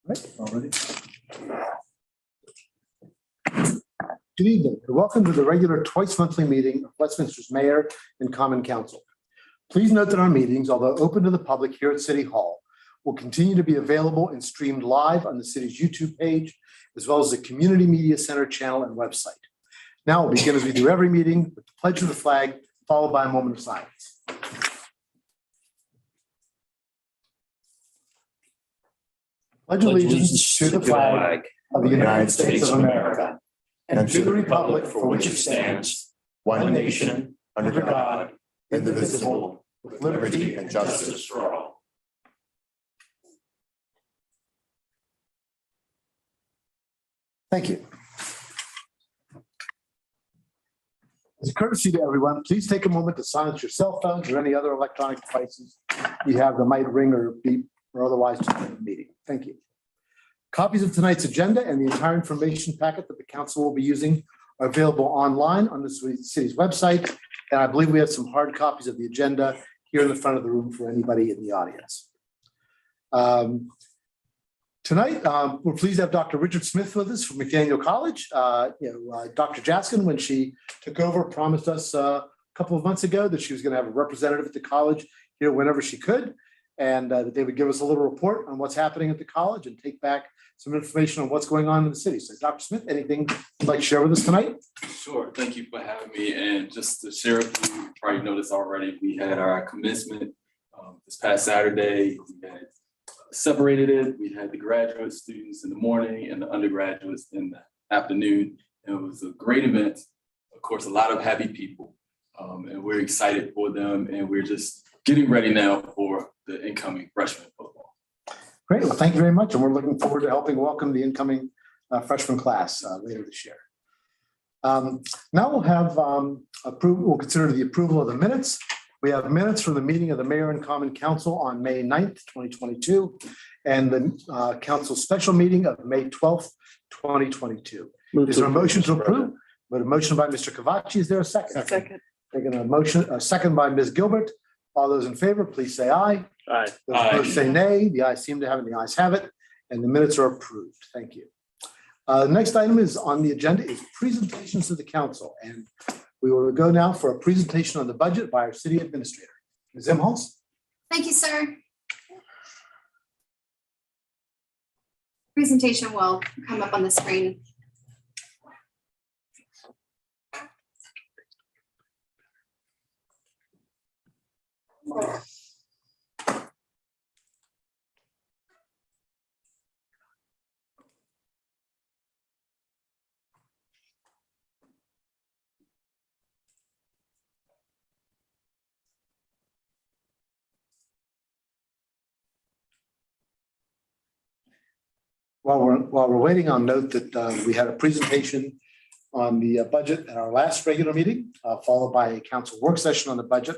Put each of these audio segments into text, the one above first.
Right, already. Good evening, and welcome to the regular twice monthly meeting of Westminster's Mayor and Common Council. Please note that our meetings, although open to the public here at City Hall, will continue to be available and streamed live on the city's YouTube page, as well as the Community Media Center channel and website. Now we'll begin as we do every meeting with the pledge of the flag, followed by a moment of silence. Pledge allegiance to the flag of the United States of America and to the republic for which it stands, one nation, under God, indivisible, with liberty and justice for all. Thank you. As a courtesy to everyone, please take a moment to silence your cell phones or any other electronic devices you have that might ring or beep or otherwise disturb the meeting. Thank you. Copies of tonight's agenda and the entire information packet that the council will be using are available online on the city's website. And I believe we have some hard copies of the agenda here in the front of the room for anybody in the audience. Tonight, we're pleased to have Dr. Richard Smith with us from McDaniel College. Dr. Jaskin, when she took over, promised us a couple of months ago that she was going to have a representative at the college here whenever she could, and that they would give us a little report on what's happening at the college and take back some information on what's going on in the city. So Dr. Smith, anything you'd like to share with us tonight? Sure, thank you for having me. And just to share with you, you probably noticed already, we had our commencement this past Saturday. We had separated it. We had the graduate students in the morning and the undergraduates in the afternoon. And it was a great event. Of course, a lot of happy people. And we're excited for them. And we're just getting ready now for the incoming freshman football. Great. Well, thank you very much. And we're looking forward to helping welcome the incoming freshman class later this year. Now we'll have we'll consider the approval of the minutes. We have minutes from the meeting of the Mayor and Common Council on May 9th, 2022, and the council special meeting of May 12th, 2022. Is there a motion to approve? But a motion by Mr. Cavacci. Is there a second? Second. Taking a motion, a second by Ms. Gilbert. All those in favor, please say aye. Aye. Those opposed say nay. The ayes seem to have it, the ayes have it, and the minutes are approved. Thank you. The next item is on the agenda is presentations to the council, and we will go now for a presentation on the budget by our city administrator. Ms. Imholz. Thank you, sir. Presentation will come up on the screen. While we're waiting, I'll note that we had a presentation on the budget at our last regular meeting, followed by a council work session on the budget.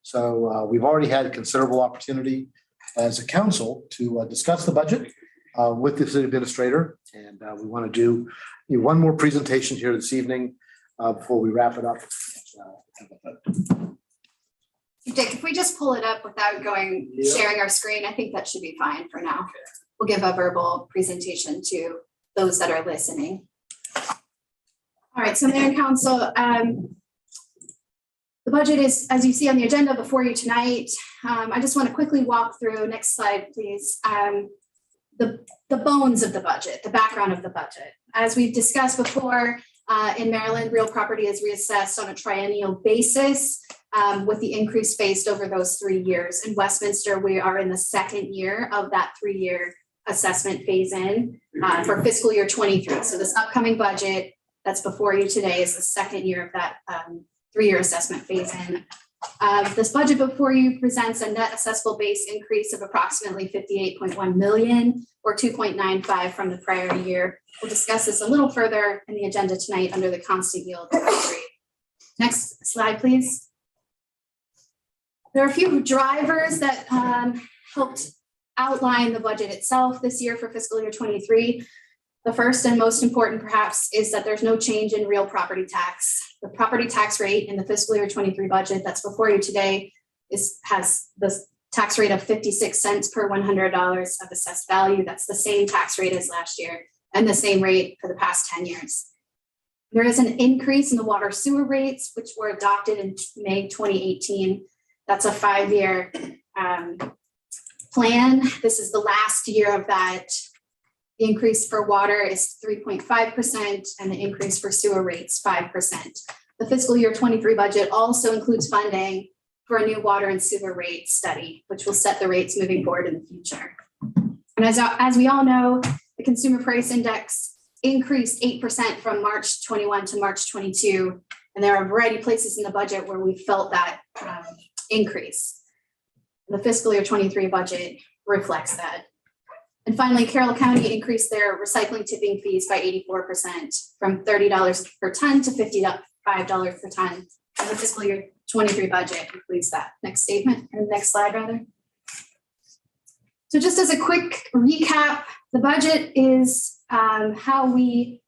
So we've already had considerable opportunity as a council to discuss the budget with the city administrator. And we want to do one more presentation here this evening before we wrap it up. Dick, if we just pull it up without sharing our screen, I think that should be fine for now. We'll give a verbal presentation to those that are listening. All right, so Mayor and Council, the budget is, as you see on the agenda before you tonight. I just want to quickly walk through, next slide, please, the bones of the budget, the background of the budget. As we've discussed before, in Maryland, real property is reassessed on a triennial basis with the increase faced over those 3 years. In Westminster, we are in the second year of that 3-year assessment phase in for fiscal year 23. So this upcoming budget that's before you today is the second year of that 3-year assessment phase in. This budget before you presents a net assessable base increase of approximately 58.1 million or 2.95 from the prior year. We'll discuss this a little further in the agenda tonight under the constant yield rate. Next slide, please. There are a few drivers that helped outline the budget itself this year for fiscal year 23. The first and most important perhaps is that there's no change in real property tax. The property tax rate in the fiscal year 23 budget that's before you today has the tax rate of 56 cents per $100 of assessed value. That's the same tax rate as last year and the same rate for the past 10 years. There is an increase in the water sewer rates, which were adopted in May 2018. That's a 5-year plan. This is the last year of that. The increase for water is 3.5%, and the increase for sewer rates 5%. The fiscal year 23 budget also includes funding for a new water and sewer rate study, which will set the rates moving forward in the future. And as we all know, the consumer price index increased 8% from March 21 to March 22. And there are a variety of places in the budget where we felt that increase. The fiscal year 23 budget reflects that. And finally, Carroll County increased their recycling tipping fees by 84% from $30 per ton to $55 per ton. And the fiscal year 23 budget includes that. Next statement, or next slide rather. So just as a quick recap, the budget is how we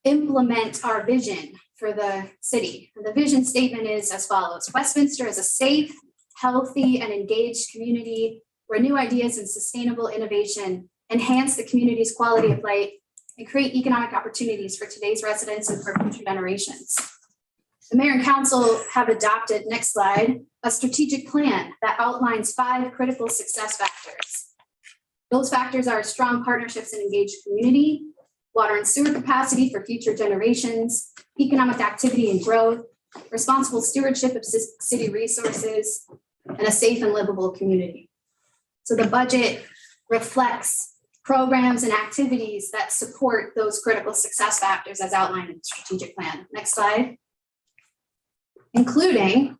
implement our vision for the city. And the vision statement is as follows: Westminster is a safe, healthy, and engaged community where new ideas and sustainable innovation enhance the community's quality of life and create economic opportunities for today's residents and for future generations. The mayor and council have adopted, next slide, a strategic plan that outlines 5 critical success factors. Those factors are strong partnerships and engaged community, water and sewer capacity for future generations, economic activity and growth, responsible stewardship of city resources, and a safe and livable community. So the budget reflects programs and activities that support those critical success factors as outlined in the strategic plan. Next slide. Including,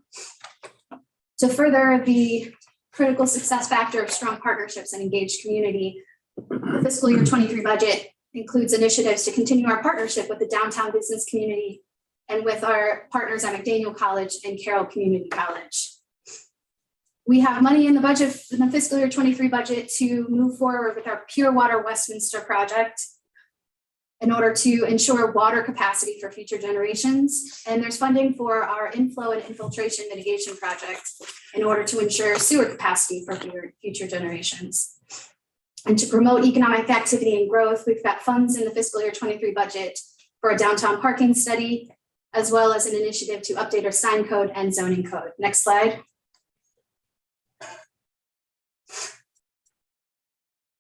to further the critical success factor of strong partnerships and engaged community, the fiscal year 23 budget includes initiatives to continue our partnership with the downtown business community and with our partners at McDaniel College and Carroll Community College. We have money in the budget, in the fiscal year 23 budget, to move forward with our Pure Water Westminster project in order to ensure water capacity for future generations. And there's funding for our inflow and infiltration mitigation project in order to ensure sewer capacity for future generations. And to promote economic activity and growth, we've got funds in the fiscal year 23 budget for a downtown parking study, as well as an initiative to update our sign code and zoning code. Next slide.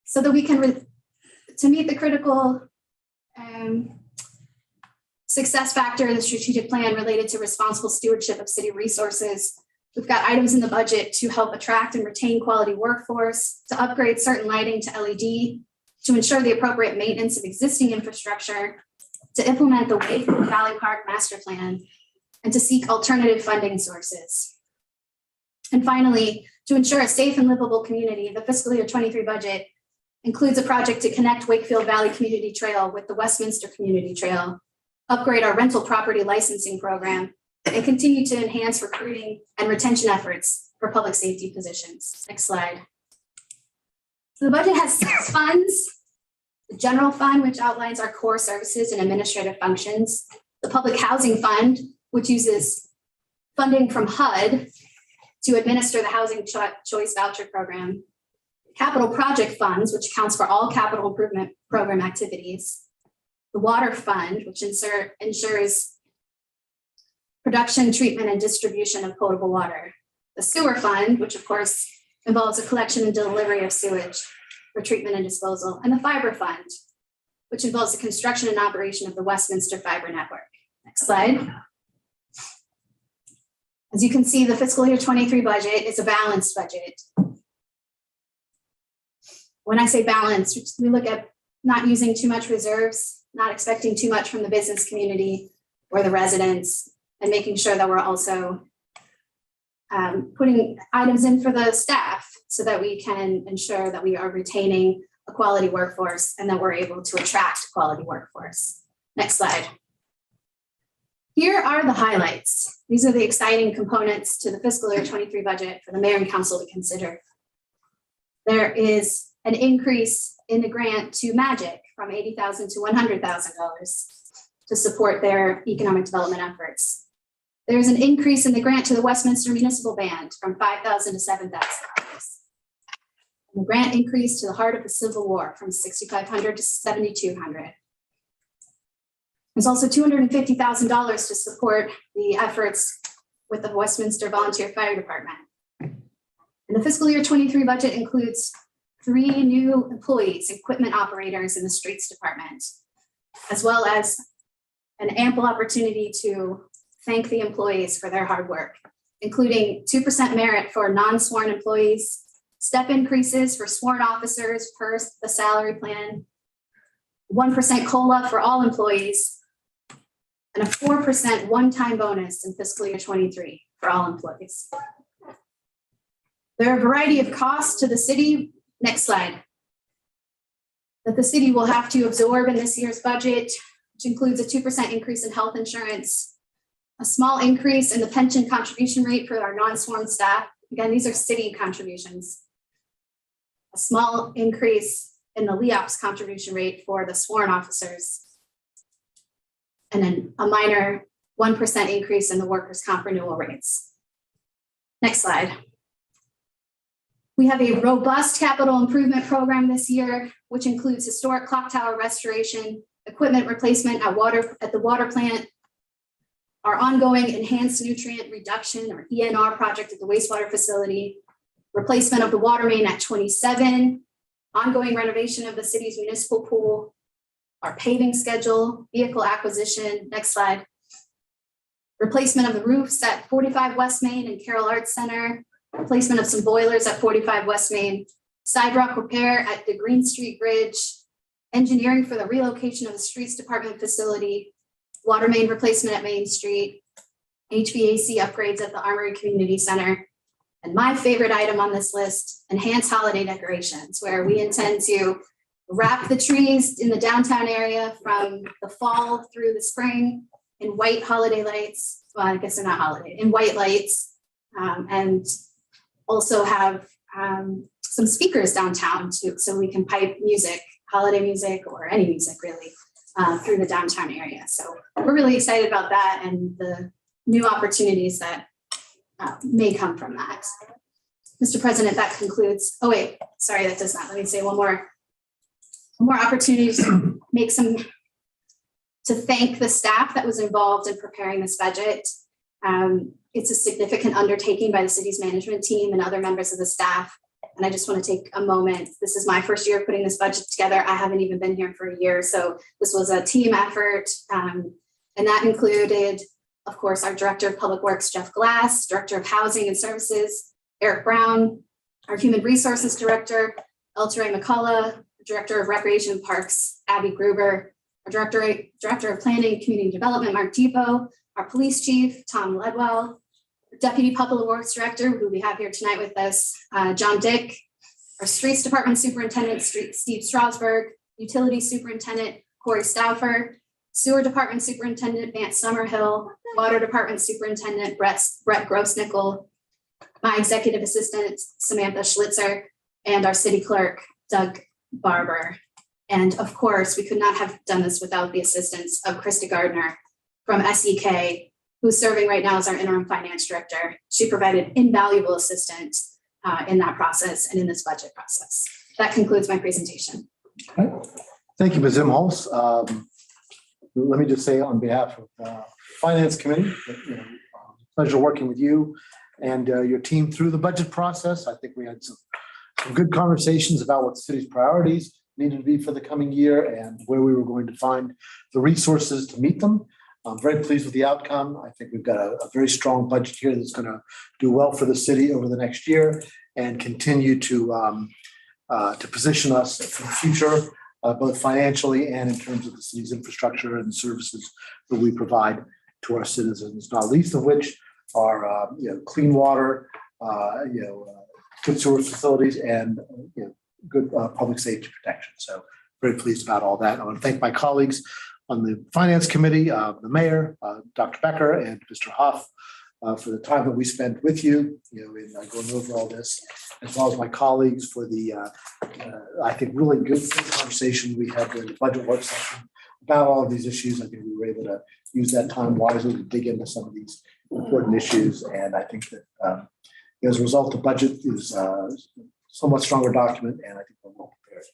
So that we can, to meet the critical success factor in the strategic plan related to responsible stewardship of city resources, we've got items in the budget to help attract and retain quality workforce, to upgrade certain lighting to LED, to ensure the appropriate maintenance of existing infrastructure, to implement the Wakefield Valley Park Master Plan, and to seek alternative funding sources. And finally, to ensure a safe and livable community, the fiscal year 23 budget includes a project to connect Wakefield Valley Community Trail with the Westminster Community Trail, upgrade our rental property licensing program, and continue to enhance recruiting and retention efforts for public safety positions. Next slide. So the budget has 6 funds: the general fund, which outlines our core services and administrative functions; the public housing fund, which uses funding from HUD to administer the housing choice voucher program; capital project funds, which accounts for all capital improvement program activities; the water fund, which ensures production, treatment, and distribution of potable water; the sewer fund, which of course involves the collection and delivery of sewage for treatment and disposal; and the fiber fund, which involves the construction and operation of the Westminster fiber network. Next slide. As you can see, the fiscal year 23 budget is a balanced budget. When I say balanced, we look at not using too much reserves, not expecting too much from the business community or the residents, and making sure that we're also putting items in for the staff so that we can ensure that we are retaining a quality workforce and that we're able to attract a quality workforce. Next slide. Here are the highlights. These are the exciting components to the fiscal year 23 budget for the mayor and council to consider. There is an increase in the grant to Magic from $80,000 to $100,000 to support their economic development efforts. There's an increase in the grant to the Westminster Municipal Band from $5,000 to $7,000. And the grant increased to the heart of the Civil War from $6,500 to $7,200. There's also $250,000 to support the efforts with the Westminster Volunteer Fire Department. And the fiscal year 23 budget includes 3 new employees, equipment operators in the streets department, as well as an ample opportunity to thank the employees for their hard work, including 2% merit for non-sworn employees, step increases for sworn officers per the salary plan, 1% COLA for all employees, and a 4% one-time bonus in fiscal year 23 for all employees. There are a variety of costs to the city. Next slide. That the city will have to absorb in this year's budget, which includes a 2% increase in health insurance, a small increase in the pension contribution rate for our non-sworn staff. Again, these are city contributions. A small increase in the LEOPS contribution rate for the sworn officers, and then a minor 1% increase in the workers' comp renewal rates. Next slide. We have a robust capital improvement program this year, which includes historic clock tower restoration, equipment replacement at the water plant, our ongoing enhanced nutrient reduction or ENR project at the wastewater facility, replacement of the water main at 27, ongoing renovation of the city's municipal pool, our paving schedule, vehicle acquisition, next slide, replacement of the roofs at 45 West Main and Carroll Arts Center, replacement of some boilers at 45 West Main, sidewalk repair at the Green Street Bridge, engineering for the relocation of the streets department facility, water main replacement at Main Street, HVAC upgrades at the Armory Community Center, and my favorite item on this list, enhanced holiday decorations, where we intend to wrap the trees in the downtown area from the fall through the spring in white holiday lights. Well, I guess they're not holiday, in white lights, and also have some speakers downtown too, so we can pipe music, holiday music or any music really, through the downtown area. So we're really excited about that and the new opportunities that may come from that. Mr. President, that concludes. Oh wait, sorry, that does not. Let me say one more opportunity to make to thank the staff that was involved in preparing this budget. It's a significant undertaking by the city's management team and other members of the staff. And I just want to take a moment. This is my first year putting this budget together. I haven't even been here for a year. So this was a team effort. And that included, of course, our Director of Public Works, Jeff Glass, Director of Housing and Services, Eric Brown, our Human Resources Director, Elteray McCullough, Director of Recreation Parks, Abby Gruber, our Director of Planning and Community Development, Mark Depot, our Police Chief, Tom Ledwell, Deputy Public Works Director, who we have here tonight with us, John Dick, our Streets Department Superintendent, Steve Strasberg, Utility Superintendent, Corey Stauffer, Sewer Department Superintendent, Vance Summerhill, Water Department Superintendent, Brett Grossnickel, my Executive Assistant, Samantha Schlitzer, and our City Clerk, Doug Barber. And of course, we could not have done this without the assistance of Krista Gardner from SEK, who's serving right now as our interim finance director. She provided invaluable assistance in that process and in this budget process. That concludes my presentation. Okay. Thank you, Ms. Imholz. Let me just say on behalf of the Finance Committee, pleasure working with you and your team through the budget process. I think we had some good conversations about what the city's priorities needed to be for the coming year and where we were going to find the resources to meet them. I'm very pleased with the outcome. I think we've got a very strong budget here that's going to do well for the city over the next year and continue to position us for the future, both financially and in terms of the city's infrastructure and the services that we provide to our citizens, not least of which are clean water, good sewer facilities, and good public safety protection. So very pleased about all that. I want to thank my colleagues on the Finance Committee, the Mayor, Dr. Becker, and Mr. Huff for the time that we spent with you, in going over all this, as well as my colleagues for the, I think, really good conversation we had during the budget work session about all of these issues. I think we were able to use that time wisely to dig into some of these important issues. And I think that as a result, the budget is somewhat stronger document, and I think we're well prepared.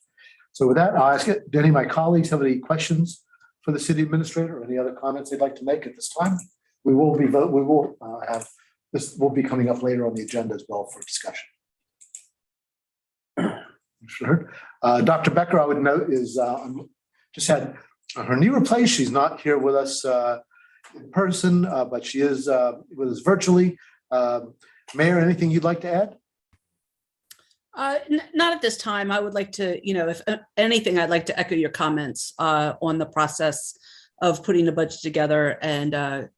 So with that, I'll ask it, do any of my colleagues have any questions for the city administrator or any other comments they'd like to make at this time? We will have, this will be coming up later on the agenda as well for discussion. Sure. Dr. Becker, I would note, is just had her knee replaced. She's not here with us in person, but she is with us virtually. Mayor, anything you'd like to add? Not at this time. I would like to, if anything, I'd like to echo your comments on the process of putting the budget together, and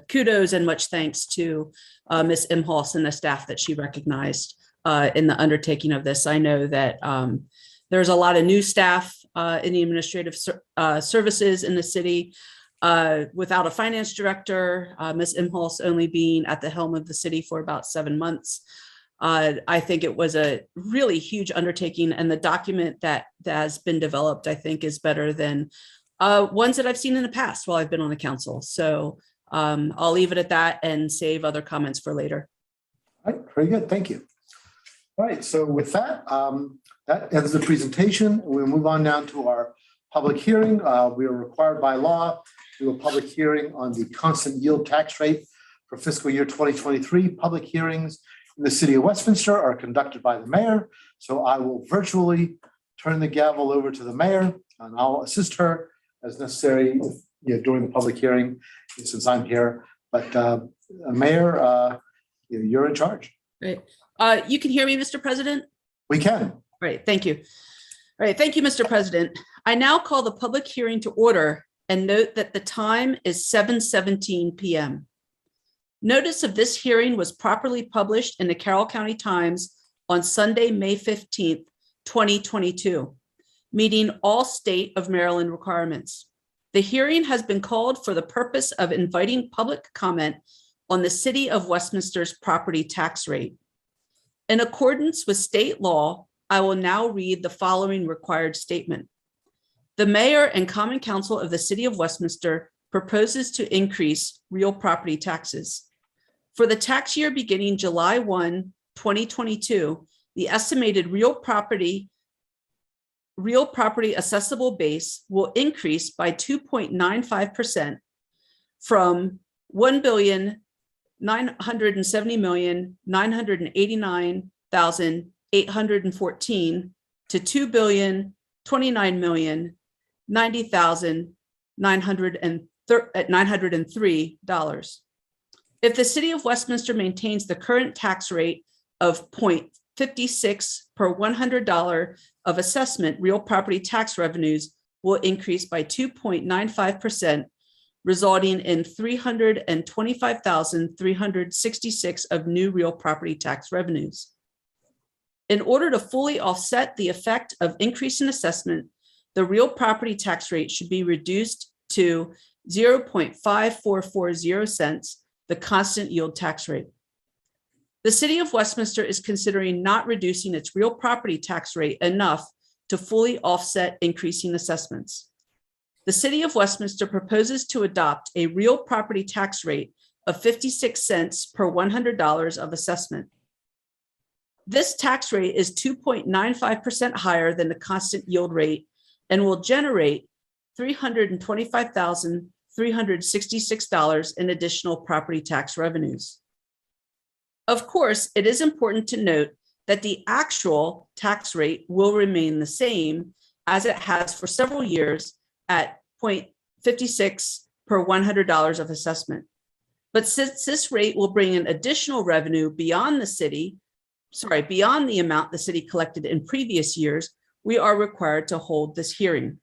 kudos and much thanks to Ms. Imhoff and the staff that she recognized in the undertaking of this. I know that there's a lot of new staff in the administrative services in the city. Without a finance director, Ms. Imhoff only being at the helm of the city for about 7 months. I think it was a really huge undertaking, and the document that has been developed, I think, is better than ones that I've seen in the past while I've been on the council. So I'll leave it at that and save other comments for later. All right, very good. Thank you. All right, so with that, that ends the presentation. We'll move on now to our public hearing. We are required by law to do a public hearing on the constant yield tax rate for fiscal year 2023. Public hearings in the city of Westminster are conducted by the mayor. So I will virtually turn the gavel over to the mayor, and I'll assist her as necessary during the public hearing since I'm here. But Mayor, you're in charge. Great. You can hear me, Mr. President? We can. Great, thank you. All right, thank you, Mr. President. I now call the public hearing to order and note that the time is 7:17 p.m. Notice of this hearing was properly published in the Carroll County Times on Sunday, May 15th, 2022, meeting all state of Maryland requirements. The hearing has been called for the purpose of inviting public comment on the City of Westminster's property tax rate. In accordance with state law, I will now read the following required statement. The mayor and common council of the City of Westminster proposes to increase real property taxes. For the tax year beginning July 1, 2022, the estimated real property assessable base will increase by 2.95% from $1,970,989,814 to $2,029,090,903. If the City of Westminster maintains the current tax rate of 0.56 per $100 of assessment, real property tax revenues will increase by 2.95%, resulting in $325,366 of new real property tax revenues. In order to fully offset the effect of increasing assessment, the real property tax rate should be reduced to 0.5440 cents, the constant yield tax rate. The City of Westminster is considering not reducing its real property tax rate enough to fully offset increasing assessments. The City of Westminster proposes to adopt a real property tax rate of 56 cents per $100 of assessment. This tax rate is 2.95% higher than the constant yield rate and will generate $325,366 in additional property tax revenues. Of course, it is important to note that the actual tax rate will remain the same as it has for several years at 0.56 per $100 of assessment. But since this rate will bring in additional revenue beyond the amount the city collected in previous years, we are required to hold this hearing.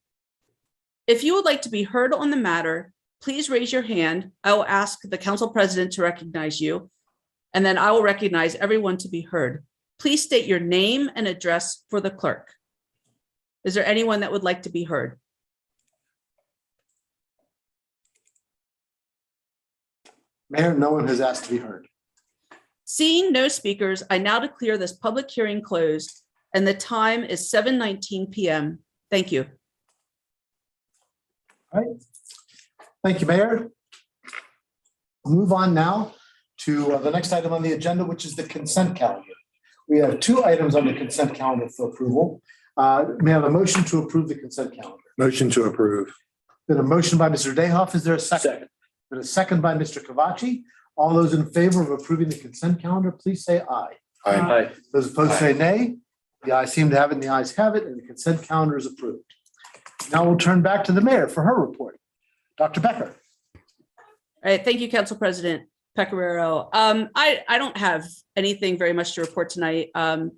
If you would like to be heard on the matter, please raise your hand. I will ask the council president to recognize you, and then I will recognize everyone to be heard. Please state your name and address for the clerk. Is there anyone that would like to be heard? Mayor, no one has asked to be heard. Seeing no speakers, I now declare this public hearing closed, and the time is 7:19 p.m. Thank you. All right. Thank you, Mayor. We'll move on now to the next item on the agenda, which is the consent calendar. We have two items on the consent calendar for approval. May I have a motion to approve the consent calendar? Motion to approve. Been a motion by Mr. Dayhoff. Is there a second? Been a second by Mr. Kavachi. All those in favor of approving the consent calendar, please say aye. Aye. Those opposed say nay. The ayes seem to have it and the ayes have it, and the consent calendar is approved. Now we'll turn back to the mayor for her report. Dr. Becker. All right, thank you, Council President Pecoraro. I don't have anything very much to report tonight.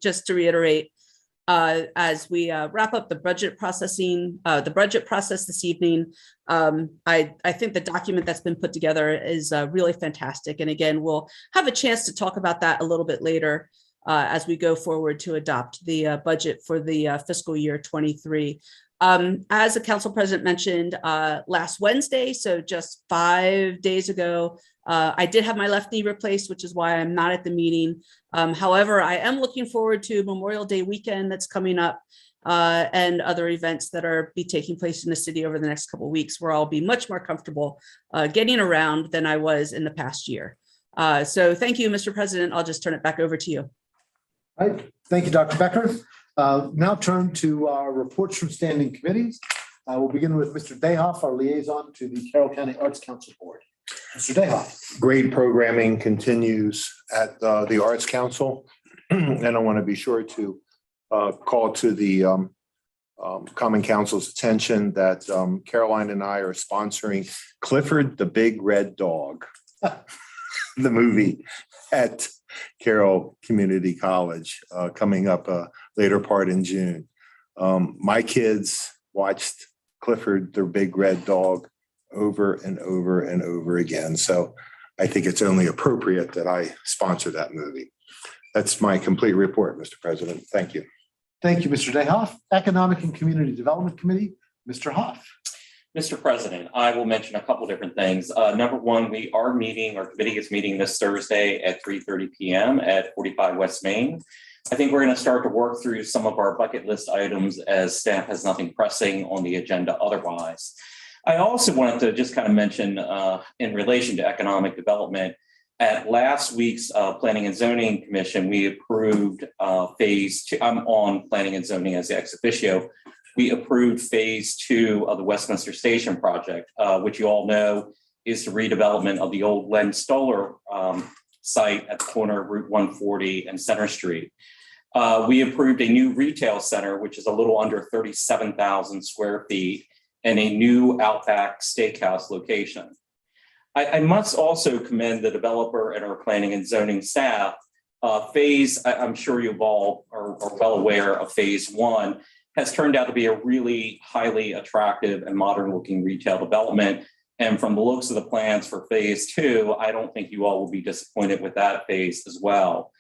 Just to reiterate, as we wrap up the budget process this evening, I think the document that's been put together is really fantastic. And again, we'll have a chance to talk about that a little bit later as we go forward to adopt the budget for the fiscal year 23. As the council president mentioned last Wednesday, so just 5 days ago, I did have my left knee replaced, which is why I'm not at the meeting. However, I am looking forward to Memorial Day weekend that's coming up and other events that are be taking place in the city over the next couple of weeks, where I'll be much more comfortable getting around than I was in the past year. So thank you, Mr. President. I'll just turn it back over to you. All right. Thank you, Dr. Becker. Now turn to our reports from standing committees. We'll begin with Mr. Dayhoff, our liaison to the Carroll County Arts Council Board. Mr. Dayhoff. Great programming continues at the Arts Council. And I want to be sure to call to the Common Council's attention that Caroline and I are sponsoring Clifford the Big Red Dog, the movie at Carroll Community College coming up later part in June. My kids watched Clifford the Big Red Dog over and over and over again. So I think it's only appropriate that I sponsor that movie. That's my complete report, Mr. President. Thank you. Thank you, Mr. Dayhoff. Economic and Community Development Committee, Mr. Hoff. Mr. President, I will mention a couple different things. Number one, our committee is meeting this Thursday at 3:30 p.m. at 45 West Main. I think we're going to start to work through some of our bucket list items as staff has nothing pressing on the agenda otherwise. I also wanted to just kind of mention in relation to economic development, at last week's Planning and Zoning Commission, we approved phase 2. I'm on Planning and Zoning as the ex officio. We approved phase 2 of the Westminster Station project, which you all know is the redevelopment of the old Len Stoller site at the corner of Route 140 and Center Street. We approved a new retail center, which is a little under 37,000 square feet, and a new Outback Steakhouse location. I must also commend the developer and our planning and zoning staff. I'm sure you all are well aware of phase 1, has turned out to be a really highly attractive and modern looking retail development. And from the looks of the plans for phase 2, I don't think you all will be disappointed with that phase as well.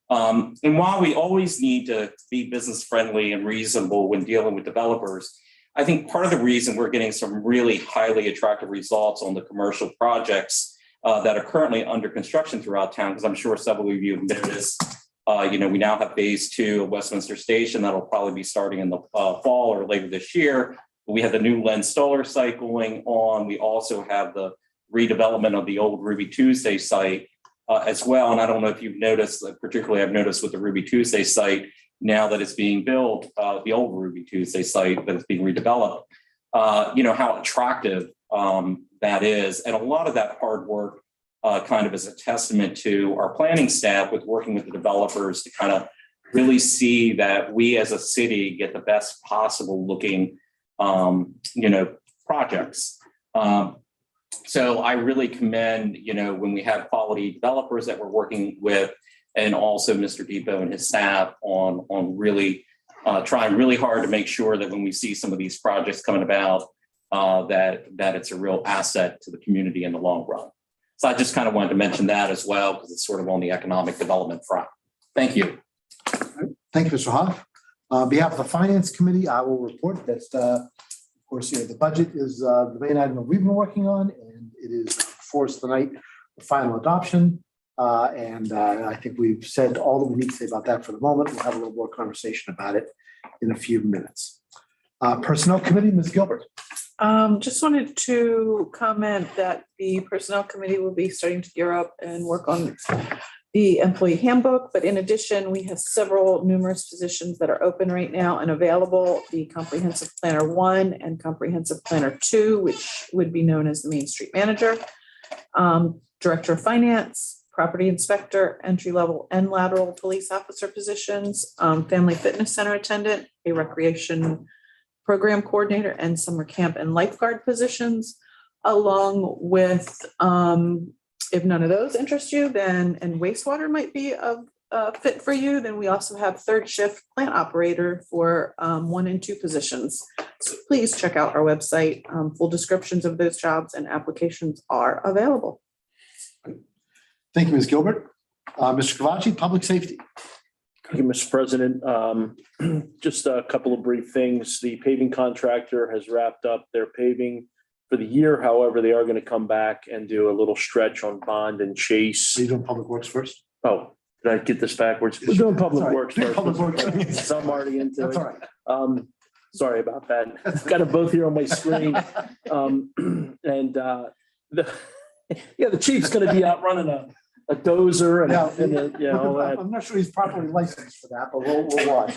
And while we always need to be business friendly and reasonable when dealing with developers, I think part of the reason we're getting some really highly attractive results on the commercial projects that are currently under construction throughout town, because I'm sure several of you have noticed, we now have phase 2 of Westminster Station that'll probably be starting in the fall or later this year. We have the new Len Stoller site going on. We also have the redevelopment of the old Ruby Tuesday site as well. And I don't know if you've noticed, particularly I've noticed with the Ruby Tuesday site, now that it's being built, the old Ruby Tuesday site that is being redeveloped, how attractive that is. And a lot of that hard work kind of is a testament to our planning staff with working with the developers to kind of really see that we as a city get the best possible looking, projects. So I really commend, when we have quality developers that we're working with, and also Mr. Depot and his staff on really trying really hard to make sure that when we see some of these projects coming about, that it's a real asset to the community in the long run. So I just kind of wanted to mention that as well, because it's sort of on the economic development front. Thank you. Thank you, Mr. Hoff. On behalf of the Finance Committee, I will report that, of course, the budget is the main item that we've been working on, and it is before us tonight, the final adoption. And I think we've said all that we need to say about that for the moment. We'll have a little more conversation about it in a few minutes. Personnel Committee, Ms. Gilbert. Just wanted to comment that the Personnel Committee will be starting to gear up and work on the employee handbook, but in addition, we have several numerous positions that are open right now and available. The Comprehensive Planner 1 and Comprehensive Planner 2, which would be known as the Main Street Manager, Director of Finance, Property Inspector, entry-level and lateral police officer positions, Family Fitness Center attendant, a recreation program coordinator, and summer camp and lifeguard positions, along with, if none of those interest you, then, and wastewater might be a fit for you, then we also have third shift plant operator for 1 and 2 positions. So please check out our website. Full descriptions of those jobs and applications are available. Thank you, Ms. Gilbert. Mr. Kavachi, Public Safety. Thank you, Mr. President. Just a couple of brief things. The paving contractor has wrapped up their paving for the year. However, they are going to come back and do a little stretch on Bond and Chase. Are you doing Public Works first? Oh, did I get this backwards? We're doing Public Sorry. Works Do first. Public Works. So I'm already into That's it. all right. Sorry about that. I've got them both here on my screen. The chief's going to be out running a dozer and I'm not sure he's properly licensed for that, but we'll watch.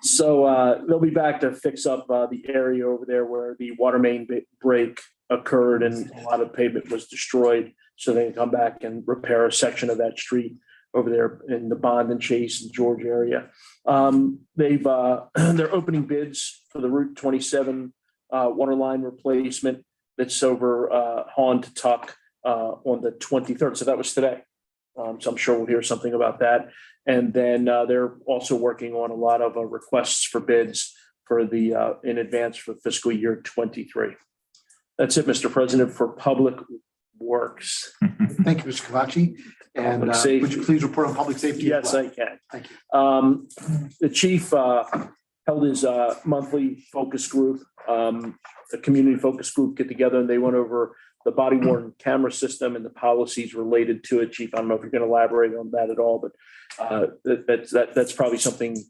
So they'll be back to fix up the area over there where the water main break occurred and a lot of pavement was destroyed. So they can come back and repair a section of that street over there in the Bond and Chase and George area. They're opening bids for the Route 27 water line replacement that's over Hawn to Tuck on the 23rd. So that was today. So I'm sure we'll hear something about that. And then they're also working on a lot of requests for bids for the in advance for fiscal year 23. That's it, Mr. President, for Public Works. Thank you, Mr. Kavachi. And Public safety. would you please report on public safety? Yes, as well? I can. Thank you. The chief held his monthly focus group, the community focus group get together, and they went over the body worn camera system and the policies related to it. Chief, I don't know if you're going to elaborate on that at all, but that's probably something,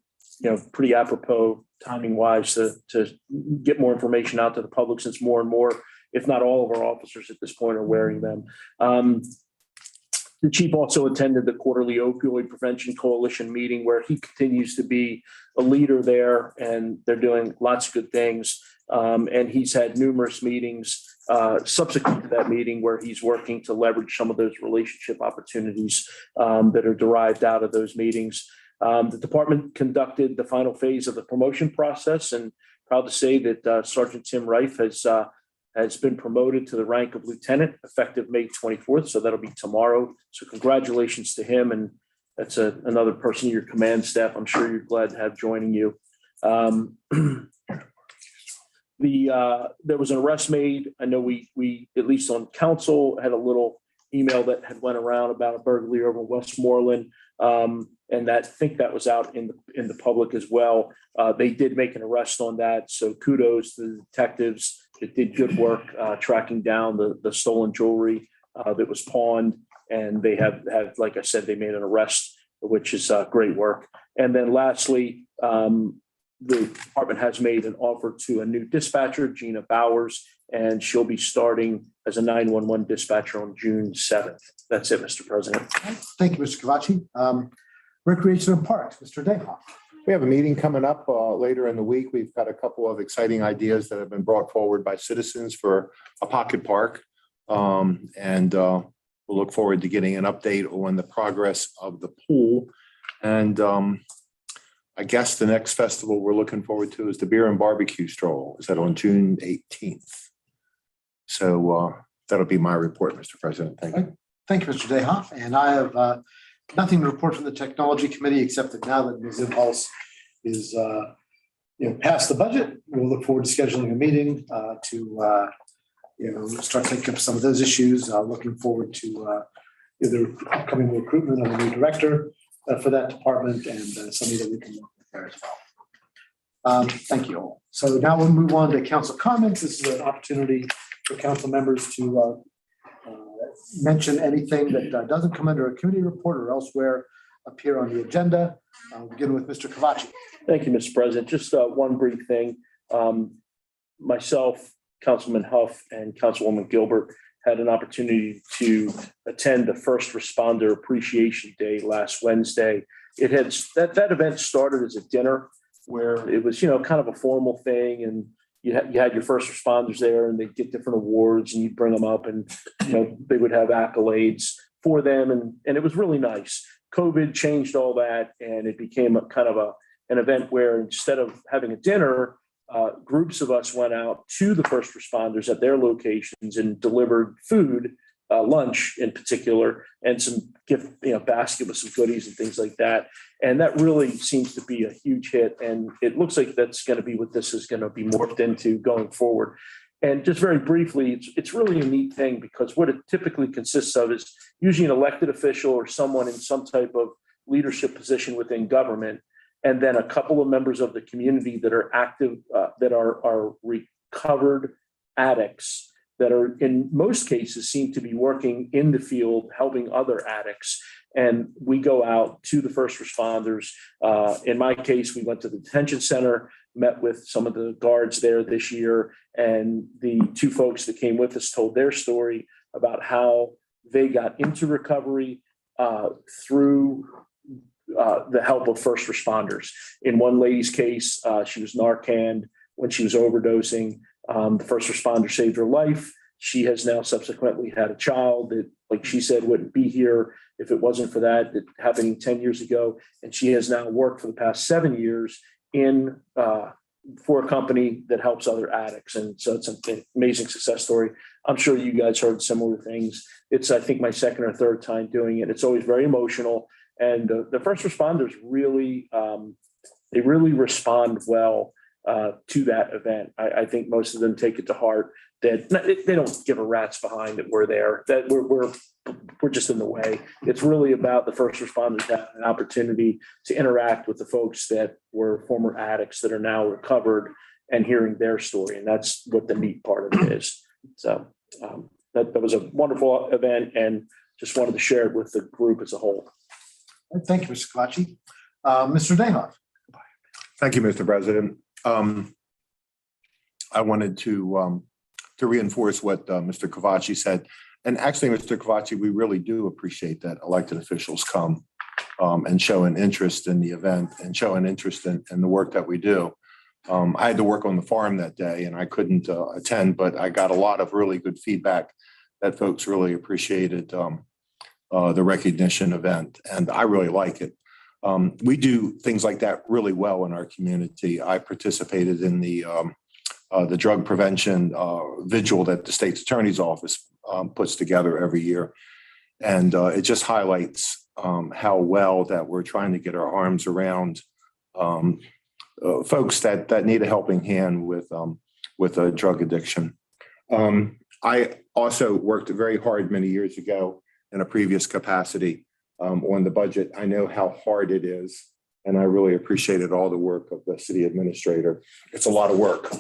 pretty apropos timing wise to get more information out to the public, since more and more, if not all of our officers at this point are wearing them. The chief also attended the quarterly opioid prevention coalition meeting, where he continues to be a leader there, and they're doing lots of good things. And he's had numerous meetings subsequent to that meeting where he's working to leverage some of those relationship opportunities that are derived out of those meetings. The department conducted the final phase of the promotion process, and proud to say that Sergeant Tim Reif has been promoted to the rank of lieutenant effective May 24th. So that'll be tomorrow. So congratulations to him. And that's another person in your command staff I'm sure you're glad to have joining you. There was an arrest made. I know we at least on council had a little email that had went around about a burglary over Westmoreland. And I think that was out in the public as well. They did make an arrest on that. So kudos to the detectives that did good work tracking down the stolen jewelry that was pawned. And they have, like I said, they made an arrest, which is great work. And then lastly, the department has made an offer to a new dispatcher, Gina Bowers, and she'll be starting as a 911 dispatcher on June 7th. That's it, Mr. President. Thank you, Mr. Kavachi. Recreational Parks, Mr. Dayhoff. We have a meeting coming up later in the week. We've got a couple of exciting ideas that have been brought forward by citizens for a pocket park. And we'll look forward to getting an update on the progress of the pool. And I guess the next festival we're looking forward to is the Beer and Barbecue Stroll. Is that on June 18th? So that'll be my report, Mr. President. Thank you. Thank you, Mr. Dayhoff. And I have nothing to report from the Technology Committee, except that now that Ms. Impulse is past the budget, we'll look forward to scheduling a meeting to start taking up some of those issues. Looking forward to the upcoming recruitment of a new director for that department, and somebody that we can work with there as well. Thank you all. So now we'll move on to council comments. This is an opportunity for council members to mention anything that doesn't come under a committee report or elsewhere appear on the agenda. I'll begin with Mr. Kavachi. Thank you, Mr. President. Just one brief thing. Myself, Councilman Huff, and Councilwoman Gilbert had an opportunity to attend the First Responder Appreciation Day last Wednesday. It had that event started as a dinner where it was, kind of a formal thing, and you had your first responders there, and they'd get different awards, and you'd bring them up, and they would have accolades for them, and it was really nice. COVID changed all that, and it became a kind of an event where instead of having a dinner, groups of us went out to the first responders at their locations and delivered food, lunch in particular, and some gift, basket with some goodies and things like that. And that really seems to be a huge hit. And it looks like that's going to be what this is going to be morphed into going forward. And just very briefly, it's really a neat thing, because what it typically consists of is usually an elected official or someone in some type of leadership position within government, and then a couple of members of the community that are active, that are recovered addicts that are, in most cases, seem to be working in the field, helping other addicts. And we go out to the first responders. In my case, we went to the detention center, met with some of the guards there this year, and the two folks that came with us told their story about how they got into recovery through the help of first responders. In one lady's case, she was Narcan when she was overdosing. The first responder saved her life. She has now subsequently had a child that, like she said, wouldn't be here if it wasn't for that happening 10 years ago. And she has now worked for the past 7 years for a company that helps other addicts. And so it's an amazing success story. I'm sure you guys heard similar things. It's, I think, my second or third time doing it. It's always very emotional. And the first responders really, they really respond well to that event. I think most of them take it to heart that they don't give a rat's behind that we're there, that we're just in the way. It's really about the first responders having an opportunity to interact with the folks that were former addicts that are now recovered and hearing their story. And that's what the neat part of it is. So that was a wonderful event, and just wanted to share it with the group as a whole. Thank you, Mr. Kavachi. Mr. Dayhoff. Thank you, Mr. President. I wanted to reinforce what Mr. Kavachi said. And actually, Mr. Kavachi, we really do appreciate that elected officials come and show an interest in the event and show an interest in the work that we do. I had to work on the farm that day and I couldn't attend, but I got a lot of really good feedback that folks really appreciated the recognition event, and I really like it. We do things like that really well in our community. I participated in the drug prevention vigil that the state's attorney's office puts together every year. And it just highlights how well that we're trying to get our arms around folks that need a helping hand with a drug addiction. I also worked very hard many years ago in a previous capacity on the budget. I know how hard it is, and I really appreciated all the work of the city administrator. It's a lot of work.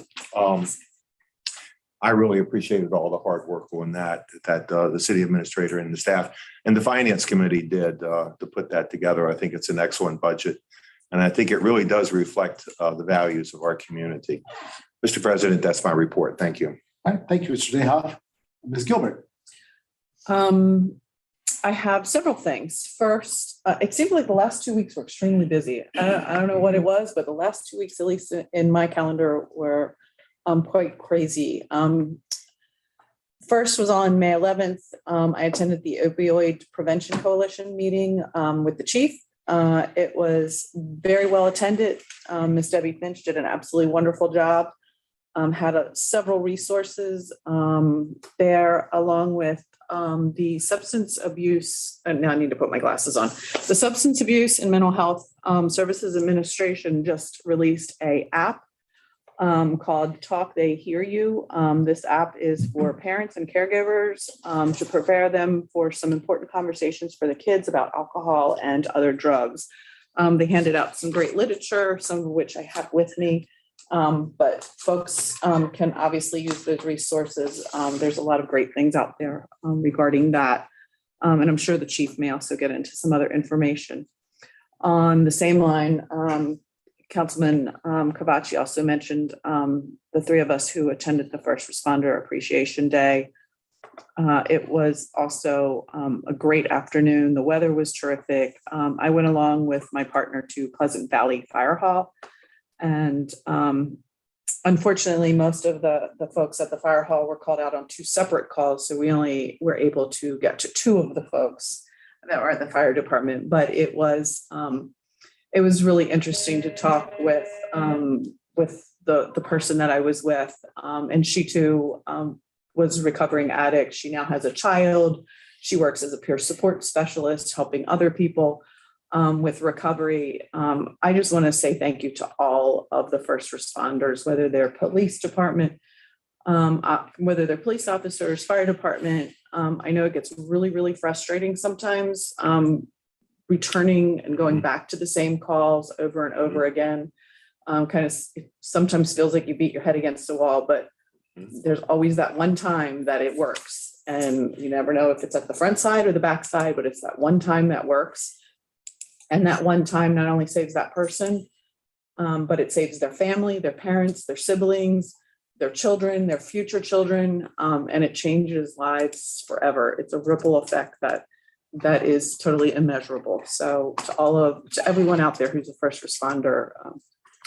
I really appreciated all the hard work on that the city administrator and the staff and the finance committee did to put that together. I think it's an excellent budget, and I think it really does reflect the values of our community. Mr. President, that's my report. Thank you. All right, thank you, Mr. Dayhoff. Ms. Gilbert. I have several things. First, it seemed like the last 2 weeks were extremely busy. I don't know what it was, but the last 2 weeks, at least in my calendar, were quite crazy. First was on May 11th. I attended the Opioid Prevention Coalition meeting with the chief. It was very well attended. Ms. Debbie Finch did an absolutely wonderful job. Had several resources there, along with the substance abuse, and now I need to put my glasses on. The Substance Abuse and Mental Health Services Administration just released an app called Talk They Hear You. This app is for parents and caregivers to prepare them for some important conversations for the kids about alcohol and other drugs. They handed out some great literature, some of which I have with me. But folks can obviously use those resources. There's a lot of great things out there regarding that. And I'm sure the chief may also get into some other information. On the same line, Councilman Kavachi also mentioned the three of us who attended the First Responder Appreciation Day. It was also a great afternoon. The weather was terrific. I went along with my partner to Pleasant Valley Fire Hall. And unfortunately, most of the folks at the fire hall were called out on 2 separate calls. So we only were able to get to 2 of the folks that were at the fire department. But it was really interesting to talk with the person that I was with. And she too was a recovering addict. She now has a child. She works as a peer support specialist, helping other people with recovery. I just want to say thank you to all of the first responders, whether they're police department, whether they're police officers, fire department. I know it gets really, really frustrating sometimes, returning and going back to the same calls over and over again. Kind of sometimes feels like you beat your head against the wall, but there's always that one time that it works. And you never know if it's at the front side or the back side, but it's that one time that works. And that one time not only saves that person, but it saves their family, their parents, their siblings, their children, their future children, and it changes lives forever. It's a ripple effect that is totally immeasurable. So to everyone out there who's a first responder,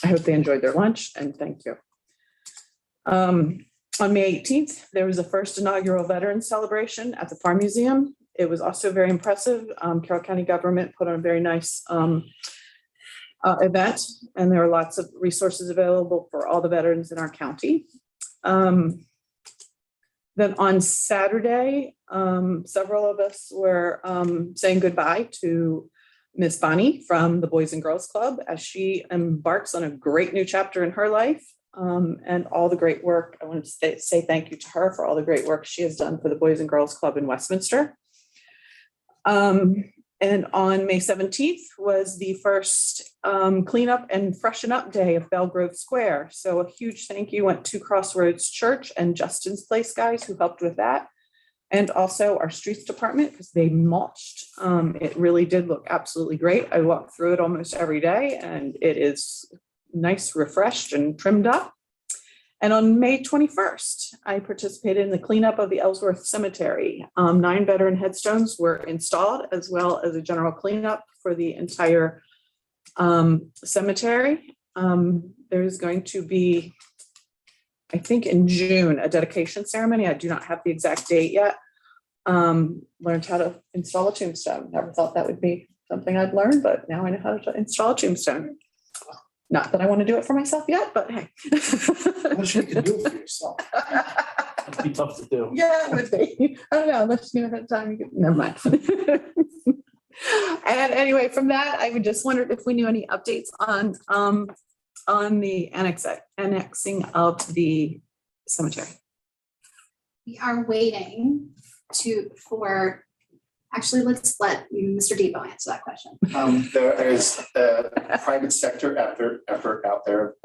I hope they enjoyed their lunch, and thank you. On May 18th, there was a first inaugural Veterans Celebration at the Farm Museum. It was also very impressive. Carroll County government put on a very nice event, and there are lots of resources available for all the veterans in our county. Then on Saturday, several of us were saying goodbye to Miss Bonnie from the Boys and Girls Club as she embarks on a great new chapter in her life, and all the great work. I want to say thank you to her for all the great work she has done for the Boys and Girls Club in Westminster. And on May 17th was the first cleanup and freshen up day of Belgrove Square. So a huge thank you went to Crossroads Church and Justin's Place guys who helped with that. And also our streets department, because they mulched. It really did look absolutely great. I walk through it almost every day and it is nice, refreshed and trimmed up. And on May 21st, I participated in the cleanup of the Ellsworth Cemetery. 9 veteran headstones were installed, as well as a general cleanup for the entire cemetery. There's going to be, I think in June, a dedication ceremony. I do not have the exact date yet. Learned how to install a tombstone. Never thought that would be something I'd learn, but now I know how to install a tombstone. Not that I want to do it for myself yet, but hey. Unless you can do it for yourself. It'd be tough to do. Yeah, it would be. I don't know, unless you knew ahead of time, you could, never mind. And anyway, from that, I just wondered if we knew any updates on the annexing of the cemetery. We are waiting for, actually, let's let Mr. Depot answer that question. There is a private sector effort out there,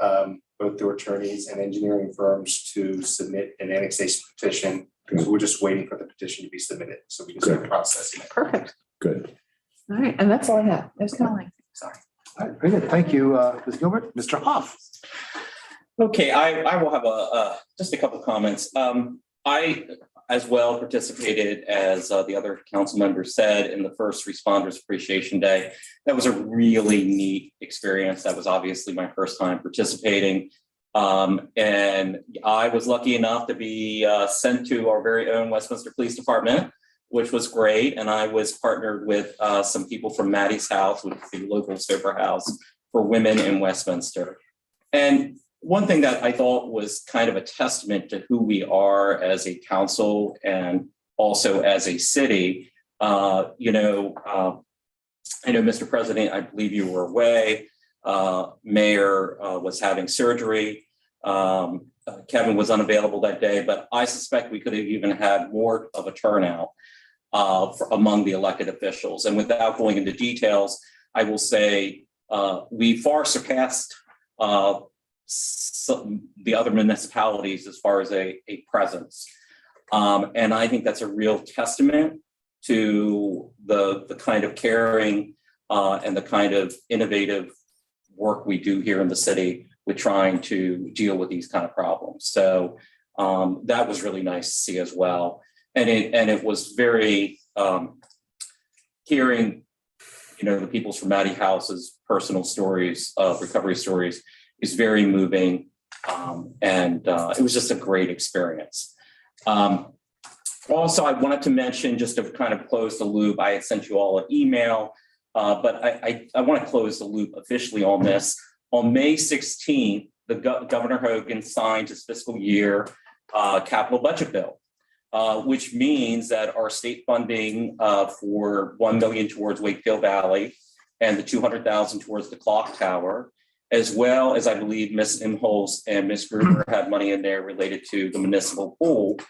both through attorneys and engineering firms, to submit an annexation petition. Because we're just waiting for the petition to be submitted. So we just start processing it. Perfect. Good. All right, and that's all I have. That's kind of like, sorry. All right, very good. Thank you, Ms. Gilbert. Mr. Hoff. Okay, I will have just a couple comments. I as well participated, as the other council members said, in the First Responders Appreciation Day. That was a really neat experience. That was obviously my first time participating. And I was lucky enough to be sent to our very own Westminster Police Department, which was great. And I was partnered with some people from Maddie's House, which is the local sober house for women in Westminster. And one thing that I thought was kind of a testament to who we are as a council and also as a city, I know, Mr. President, I believe you were away. Mayor was having surgery. Kevin was unavailable that day, but I suspect we could have even had more of a turnout among the elected officials. And without going into details, I will say we far surpassed the other municipalities as far as a presence. And I think that's a real testament to the kind of caring and the kind of innovative work we do here in the city with trying to deal with these kind of problems. So that was really nice to see as well. And it was very hearing, the people's from Matty House's personal stories, recovery stories, is very moving. And it was just a great experience. Also, I wanted to mention, just to kind of close the loop, I had sent you all an email, but I want to close the loop officially on this. On May 16th, Governor Hogan signed his fiscal year capital budget bill, which means that our state funding for $1 million towards Wakefield Valley and the $200,000 towards the clock tower, as well as I believe Ms. Imholz and Ms. Gruber had money in there related to the municipal pool,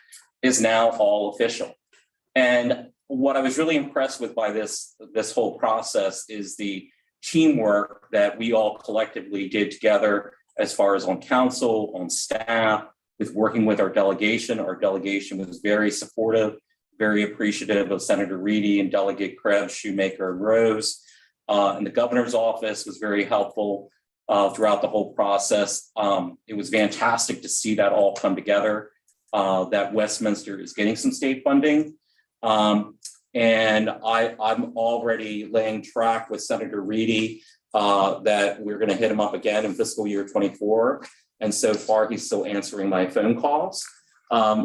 is now all official. And what I was really impressed with by this whole process is the teamwork that we all collectively did together, as far as on council, on staff, with working with our delegation. Our delegation was very supportive, very appreciative of Senator Reedy and Delegate Krebs, Shoemaker, and Rose. And the governor's office was very helpful throughout the whole process. It was fantastic to see that all come together, that Westminster is getting some state funding. And I'm already laying track with Senator Reedy that we're going to hit him up again in fiscal year 24. And so far, he's still answering my phone calls.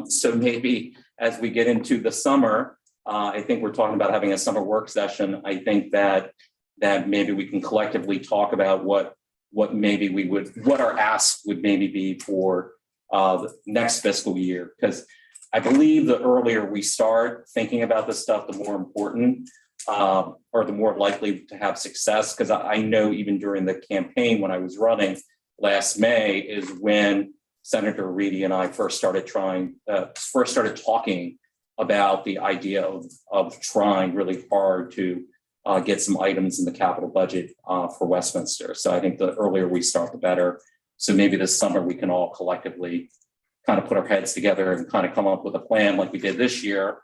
So maybe as we get into the summer, I think we're talking about having a summer work session. I think that maybe we can collectively talk about what our asks would maybe be for the next fiscal year. Because I believe the earlier we start thinking about this stuff, the more important or the more likely to have success. Because I know even during the campaign when I was running last May is when Senator Reedy and I first started talking about the idea of trying really hard to get some items in the capital budget for Westminster. So I think the earlier we start, the better. So maybe this summer we can all collectively kind of put our heads together and kind of come up with a plan like we did this year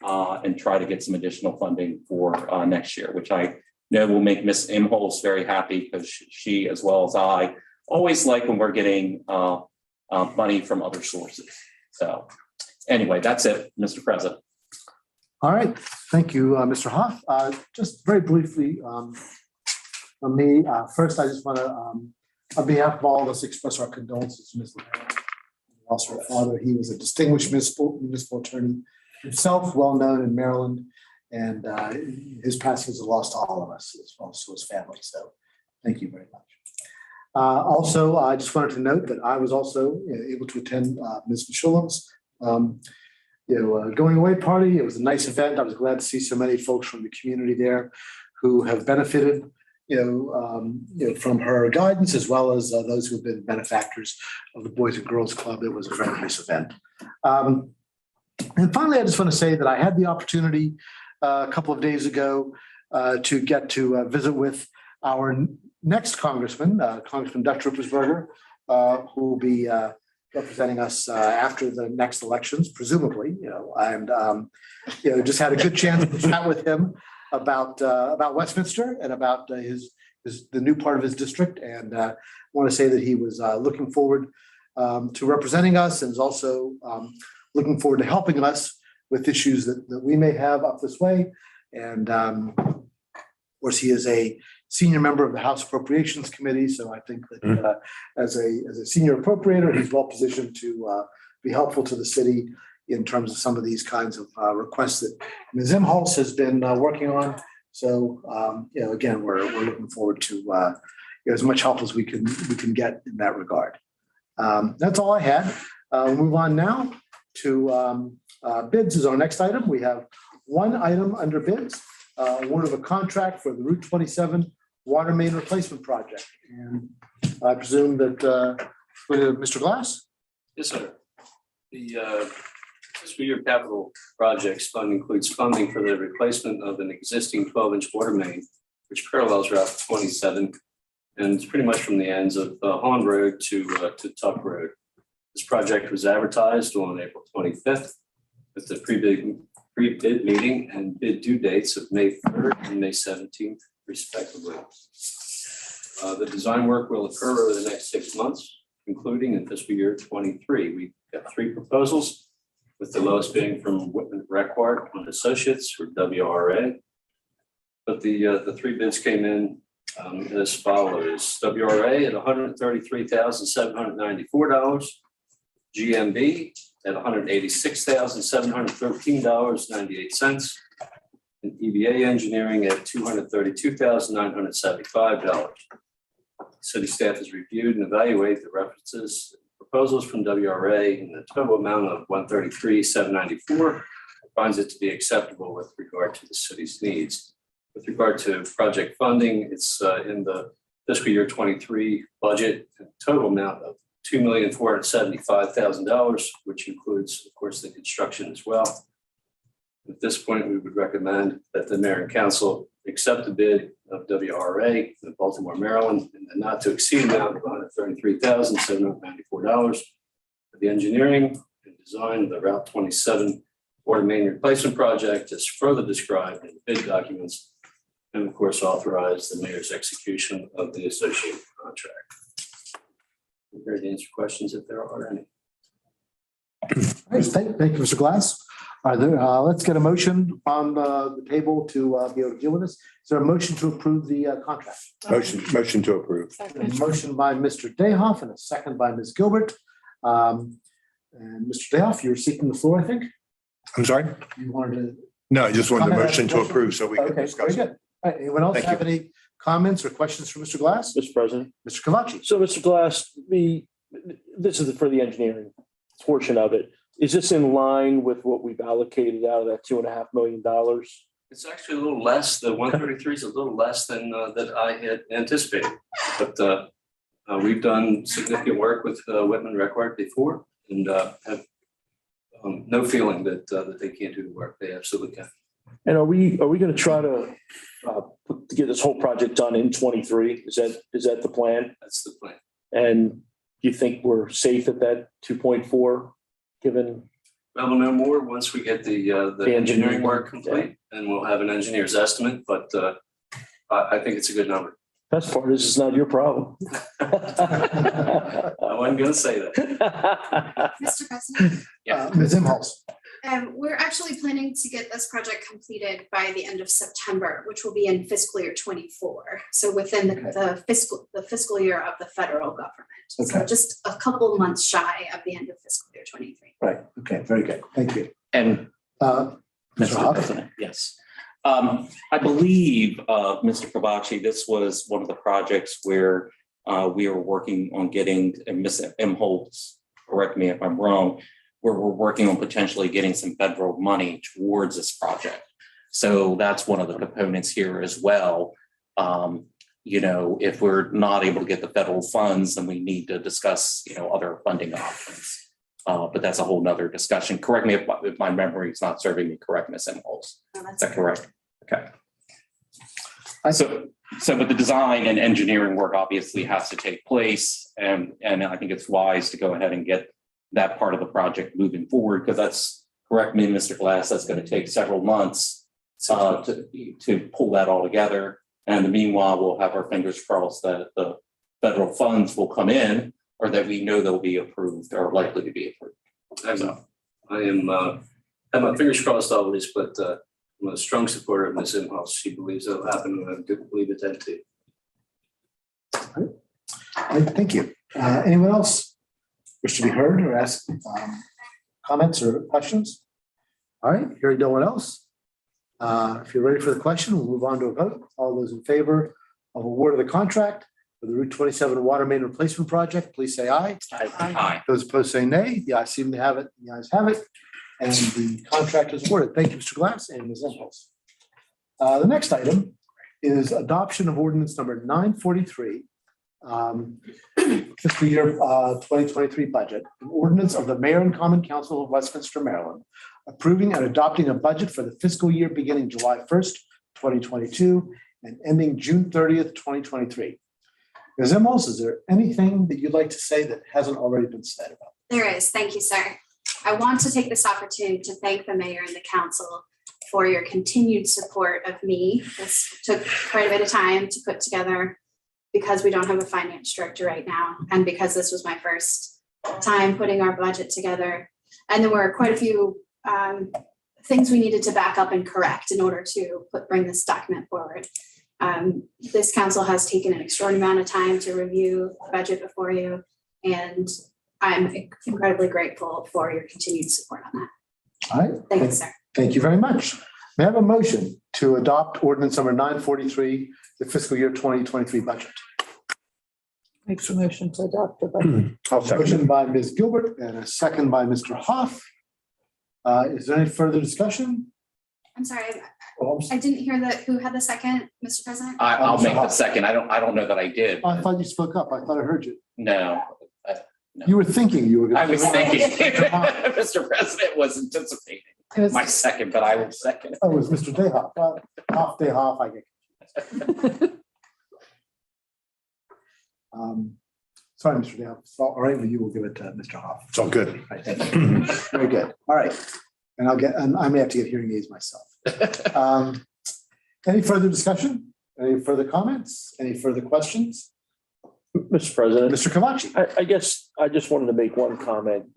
and try to get some additional funding for next year, which I know will make Ms. Imholz very happy because she, as well as I, always like when we're getting money from other sources. So anyway, that's it, Mr. President. All right, thank you, Mr. Hoff. Just very briefly from me, first, I just want to, on behalf of all of us, express our condolences to Ms. LeBaron. Lost her father. He was a distinguished municipal attorney himself, well known in Maryland, and his passing is a loss to all of us, as well as to his family. So thank you very much. Also, I just wanted to note that I was also able to attend Ms. Mishulam's going away party. It was a nice event. I was glad to see so many folks from the community there who have benefited, from her guidance, as well as those who have been benefactors of the Boys and Girls Club. It was a very nice event. And finally, I just want to say that I had the opportunity a couple of days ago to get to visit with our next Congressman, Congressman Dutch Ruppersberger, who will be representing us after the next elections, presumably, and just had a good chance to chat with him about Westminster and about the new part of his district. And I want to say that he was looking forward to representing us and is also looking forward to helping us with issues that we may have up this way. And of course, he is a senior member of the House Appropriations Committee. So I think that as a senior appropriator, he's well positioned to be helpful to the city in terms of some of these kinds of requests that Ms. Imholz has been working on. So, again, we're looking forward to as much help as we can get in that regard. That's all I had. We'll move on now to bids is our next item. We have one item under bids, award of a contract for the Route 27 water main replacement project. And I presume that Mr. Glass? Yes, sir. The fiscal year capital projects fund includes funding for the replacement of an existing 12-inch water main, which parallels Route 27, and it's pretty much from the ends of Hahn Road to Tuck Road. This project was advertised on April 25th with the pre-bid meeting and bid due dates of May 3rd and May 17th, respectively. The design work will occur over the next 6 months, concluding in fiscal year 23. We've got 3 proposals. with the lowest being from Whitman Record and Associates for WRA. But the three bids came in as follows: WRA at $133,794, GMB at $186,713.98, and EBA Engineering at $232,975. City staff has reviewed and evaluated the references, proposals from WRA in the total amount of $133,794, finds it to be acceptable with regard to the city's needs. With regard to project funding, it's in the fiscal year 23 budget, a total amount of $2,475,000, which includes, of course, the construction as well. At this point, we would recommend that the mayor and council accept the bid of WRA in Baltimore, Maryland, in the not to exceed amount of $133,794 for the engineering and design of the Route 27 water main replacement project as further described in the bid documents, and of course, authorize the mayor's execution of the associated contract. I'm prepared to answer questions if there are any. Thank you, Mr. Glass. Let's get a motion on the table to be able to deal with this. Is there a motion to approve the contract? Motion to approve. A motion by Mr. Dayhoff and a second by Ms. Gilbert. And Mr. Dayhoff, you're seeking the floor, I think. I'm sorry? You wanted to. No, I just wanted the Comment on motion the to motion? approve so we can Okay, discuss very it. good. All right, anyone else Thank have any comments or questions for Mr. Glass? Mr. President. Mr. Kavachi? So, Mr. Glass, this is for the engineering portion of it. Is this in line with what we've allocated out of that $2.5 million? It's actually a little less. The 133 is a little less than that I had anticipated. But we've done significant work with Whitman Record before, and have no feeling that they can't do the work. They absolutely can. And are we going to try to get this whole project done in 23? Is that the plan? That's the plan. And do you think we're safe at that 2.4, given? Well, we'll know more once we get the engineering work complete, and we'll have an engineer's estimate. But I think it's a good number. Best part is it's not your problem. I wasn't going to say that. Mr. President, Ms. Imhoff? we're actually planning to get this project completed by the end of September, which will be in fiscal year 24. So within the fiscal year of the federal government. So Okay. just a couple months shy of the end of fiscal year 23. Right, okay, very good. Thank you. And Mr. Mr. Hoff? President, yes. I believe, Mr. Kavachi, this was one of the projects where we were working on getting, and Ms. Imholtz, correct me if I'm wrong, where we're working on potentially getting some federal money towards this project. So that's one of the components here as well. If we're not able to get the federal funds, then we need to discuss, other funding options. But that's a whole nother discussion. Correct me if my memory is not serving me correct, Ms. Imholtz. No, Is that's that correct? Okay. So with the design and engineering work obviously has to take place, and I think it's wise to go ahead and get that part of the project moving forward, because that's, correct me, Mr. Glass, that's going to take several months to pull that all together. And in the meanwhile, we'll have our fingers crossed that the federal funds will come in, or that we know they'll be approved or likely to be approved. I am have my fingers crossed always, but I'm a strong supporter of Ms. Imhoff. She believes it'll happen, and I do believe it then too. Thank you. Anyone else wish to be heard or ask comments or questions? All right, hearing no one else. If you're ready for the question, we'll move on to a vote. All those in favor of award of the contract for the Route 27 water main replacement project, please say aye. Aye. Those opposed say nay. The ayes seem to have it. The ayes have it. And the contract is awarded. Thank you, Mr. Glass and Ms. Imholtz. The next item is adoption of ordinance number 943, fiscal year 2023 budget, an ordinance of the Mayor and Common Council of Westminster, Maryland, approving and adopting a budget for the fiscal year beginning July 1st, 2022 and ending June 30th, 2023. Ms. Imholtz, is there anything that you'd like to say that hasn't already been said about? There is. Thank you, sir. I want to take this opportunity to thank the mayor and the council for your continued support of me. This took quite a bit of time to put together because we don't have a finance director right now, and because this was my first time putting our budget together. And there were quite a few things we needed to back up and correct in order to bring this document forward. This council has taken an extraordinary amount of time to review the budget before you, and I'm incredibly grateful for your continued support on that. All right. Thank you, sir. Thank you very much. May I have a motion to adopt ordinance number 943, the fiscal year 2023 budget? Makes a motion to adopt the budget. I'll second it. Motion by Ms. Gilbert and a second by Mr. Hoff. Is there any further discussion? I'm sorry, Oh, I didn't hear who had the second, Mr. President? I'll make the second. I don't know that I did. I thought you spoke up. I thought I heard you. No, You were thinking you were going I to. was thinking, Mr. President was anticipating It was- my second, but I will second. Oh, it was Mr. Dayhoff. Well, Dayhoff, I get. Sorry, Mr. Dayhoff. It's all right, but you will give it to Mr. Hoff. It's all good. All right, thank you. Very good. All right. And I may have to get hearing aids myself. Any further discussion? Any further comments? Any further questions? Mr. President. Mr. Kavachi? I guess I just wanted to make one comment.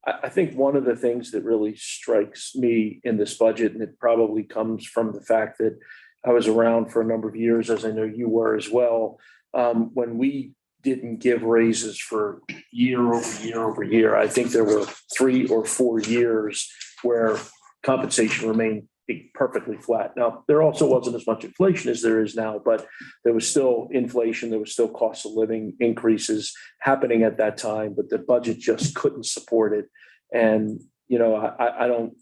I think one of the things that really strikes me in this budget, and it probably comes from the fact that I was around for a number of years, as I know you were as well, when we didn't give raises for year over year over year. I think there were 3 or 4 years where compensation remained perfectly flat. Now, there also wasn't as much inflation as there is now, but there was still inflation, there was still cost of living increases happening at that time, but the budget just couldn't support it. And, I don't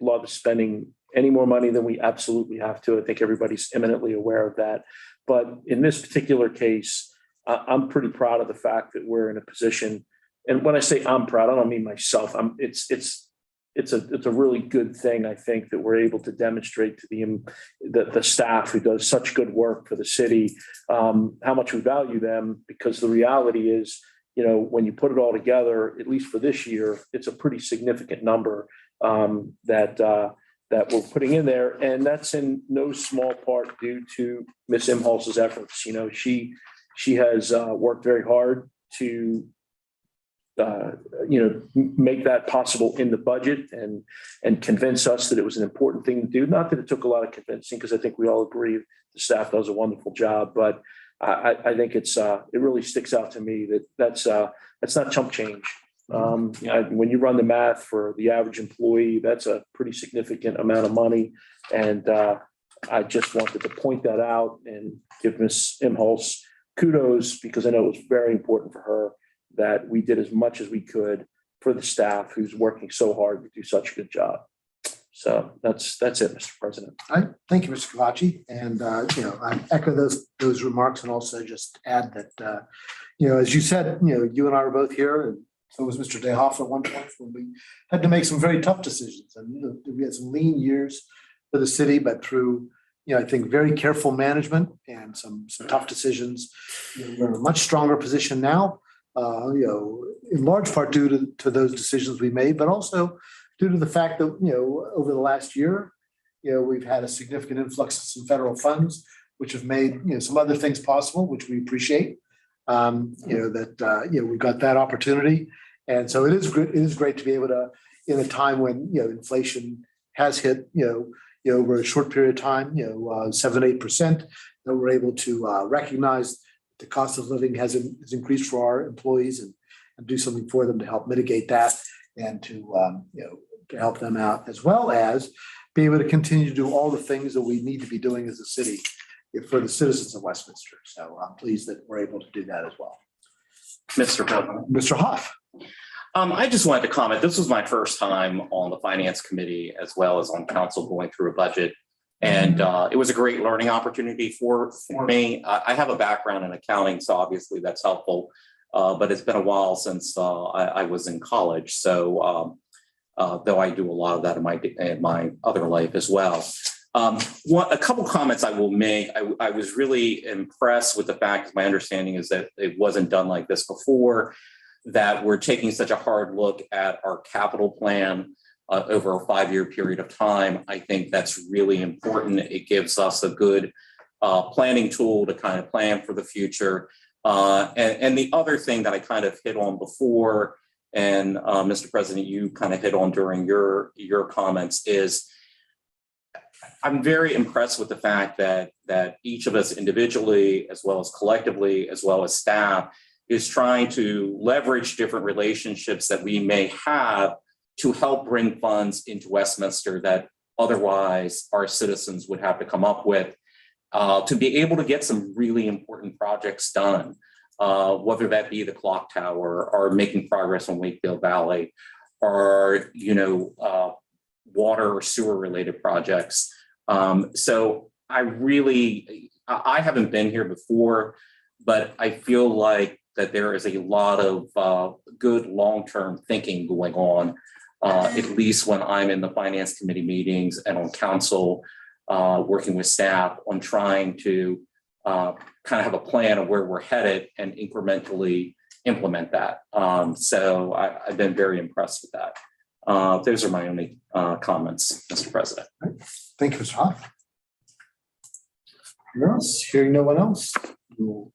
love spending any more money than we absolutely have to. I think everybody's eminently aware of that. But in this particular case, I'm pretty proud of the fact that we're in a position, and when I say I'm proud, I don't mean myself. It's a really good thing, I think, that we're able to demonstrate to the staff who does such good work for the city, how much we value them, because the reality is, when you put it all together, at least for this year, it's a pretty significant number that we're putting in there. And that's in no small part due to Ms. Imholz's efforts. She has worked very hard to make that possible in the budget and convince us that it was an important thing to do. Not that it took a lot of convincing, because I think we all agree the staff does a wonderful job, but I think it really sticks out to me that's not chump change. When you run the math for the average employee, that's a pretty significant amount of money. And I just wanted to point that out and give Ms. Imholz kudos, because I know it was very important for her that we did as much as we could for the staff who's working so hard to do such a good job. So that's it, Mr. President. All right, thank you, Mr. Kavachi. And, I echo those remarks, and also just add that, as you said, you and I were both here, and so was Mr. Dayhoff at one point, when we had to make some very tough decisions. And we had some lean years for the city, but through, I think, very careful management and some tough decisions, we're in a much stronger position now, in large part due to those decisions we made, but also due to the fact that, over the last year, we've had a significant influx of some federal funds, which have made, some other things possible, which we appreciate. We've got that opportunity. And so it is great to be able to, in a time when, inflation has hit, over a short period of time, 7-8%, that we're able to recognize the cost of living has increased for our employees and do something for them to help mitigate that, and to help them out, as well as be able to continue to do all the things that we need to be doing as a city for the citizens of Westminster. So I'm pleased that we're able to do that as well. Mr. President. Mr. Hoff. I just wanted to comment. This was my first time on the Finance Committee as well as on council going through a budget. And it was a great learning opportunity for me. I have a background in accounting, so obviously that's helpful. But it's been a while since I was in college. So though I do a lot of that in my other life as well. A couple comments I will make. I was really impressed with the fact, my understanding is that it wasn't done like this before, that we're taking such a hard look at our capital plan over a 5-year period of time. I think that's really important. It gives us a good planning tool to kind of plan for the future. And the other thing that I kind of hit on before and Mr. President, you kind of hit on during your comments, is I'm very impressed with the fact that each of us individually, as well as collectively, as well as staff, is trying to leverage different relationships that we may have to help bring funds into Westminster that otherwise our citizens would have to come up with to be able to get some really important projects done, whether that be the clock tower or making progress on Wakefield Valley or, water or sewer related projects. So I haven't been here before, but I feel like that there is a lot of good long-term thinking going on, at least when I'm in the finance committee meetings and on council, working with staff on trying to kind of have a plan of where we're headed and incrementally implement that. So I've been very impressed with that. Those are my only comments, Mr. President. Thank you, Mr. Hoff. Anyone else? Hearing no one else, we'll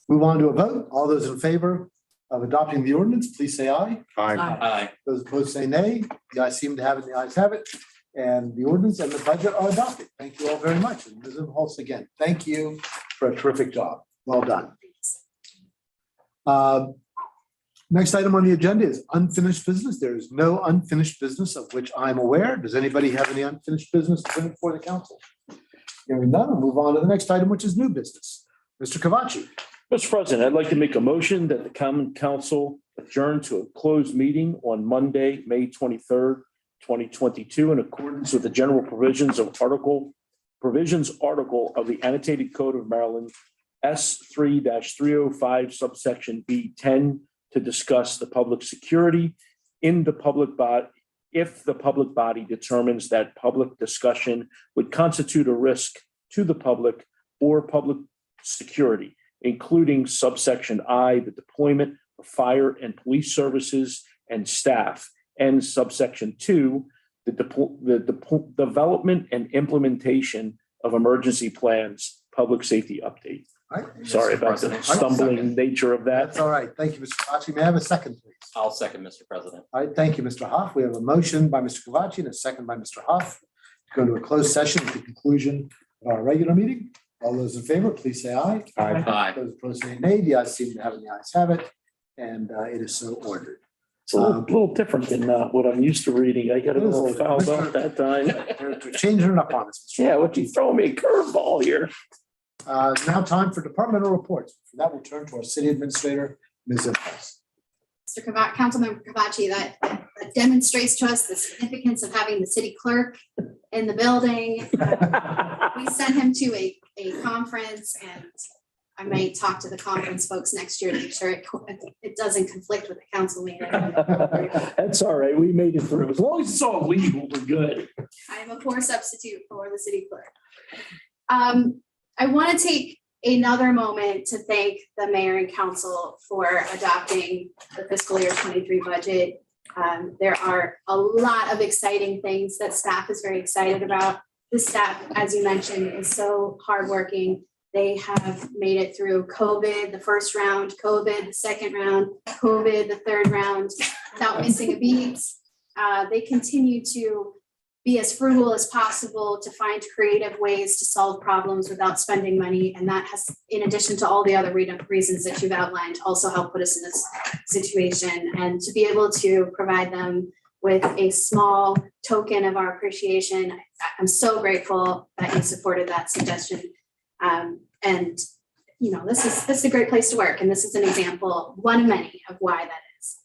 move on to a vote. All those in favor of adopting the ordinance, please say aye. Aye. Those opposed say nay. The ayes seem to have it, the ayes have it. And the ordinance and the budget are adopted. Thank you all very much. And Ms. Holst, again, thank you for a terrific job. Well done. Next item on the agenda is unfinished business. There is no unfinished business of which I'm aware. Does anybody have any unfinished business to bring before the council? Hearing none, we'll move on to the next item, which is new business. Mr. Cavacci. Mr. President, I'd like to make a motion that the Common Council adjourn to a closed meeting on Monday, May 23rd, 2022, in accordance with the general provisions article of the Annotated Code of Maryland, S3-305, subsection B10, to discuss the public security in the public body if the public body determines that public discussion would constitute a risk to the public or public security, including subsection I, the deployment of fire and police services and staff, and subsection 2, the development and implementation of emergency plans, public safety update. All right. Sorry about the stumbling nature of that. That's all right. Thank you, Mr. Cavacci. May I have a second, please? I'll second, Mr. President. All right, thank you, Mr. Hoff. We have a motion by Mr. Cavacci and a second by Mr. Hoff to go into a closed session at the conclusion of our regular meeting. All those in favor, please say aye. Aye. Those opposed say nay. The ayes seem to have it, the ayes have it, and it is so ordered. It's a little different than what I'm used to reading. I got a little fouled up that time. They're changing it up on us. Mr. Yeah, what you throwing me a curveball here? Now time for departmental reports. For that, we'll turn to our city administrator, Ms. Impulse. Mr. Councilmember Cavacci, that demonstrates to us the significance of having the city clerk in the building. We sent him to a conference, and I may talk to the conference folks next year to make sure it doesn't conflict with the council meeting. That's all right. We made it through. As long as it's all legal, we're good. I am a poor substitute for the city clerk. I want to take another moment to thank the mayor and council for adopting the fiscal year 23 budget. There are a lot of exciting things that staff is very excited about. The staff, as you mentioned, is so hardworking. They have made it through COVID, the first round, COVID, the second round, COVID, the third round, without missing a beat. They continue to be as frugal as possible to find creative ways to solve problems without spending money. And that has, in addition to all the other reasons that you've outlined, also helped put us in this situation. And to be able to provide them with a small token of our appreciation, I'm so grateful that you supported that suggestion. And this is a great place to work. And this is an example, one of many, of why that is.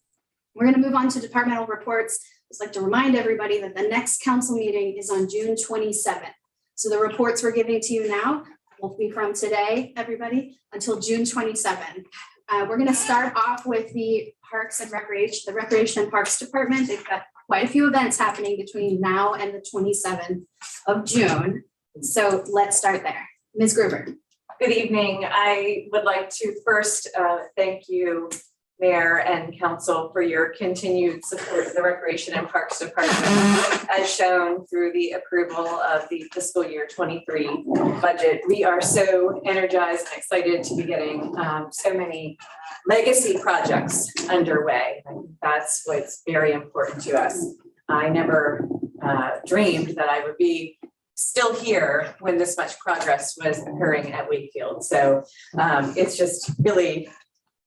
We're going to move on to departmental reports. I'd like to remind everybody that the next council meeting is on June 27th. So the reports we're giving to you now will be from today, everybody, until June 27th. We're going to start off with the Parks and Recreation, the Recreation and Parks Department. They've got quite a few events happening between now and the 27th of June. So let's start there. Ms. Gruber. Good evening. I would like to first thank you Mayor and Council, for your continued support of the Recreation and Parks Department, as shown through the approval of the fiscal year 23 budget. We are so energized and excited to be getting so many legacy projects underway. I think that's what's very important to us. I never dreamed that I would be still here when this much progress was occurring at Wakefield. So it's just really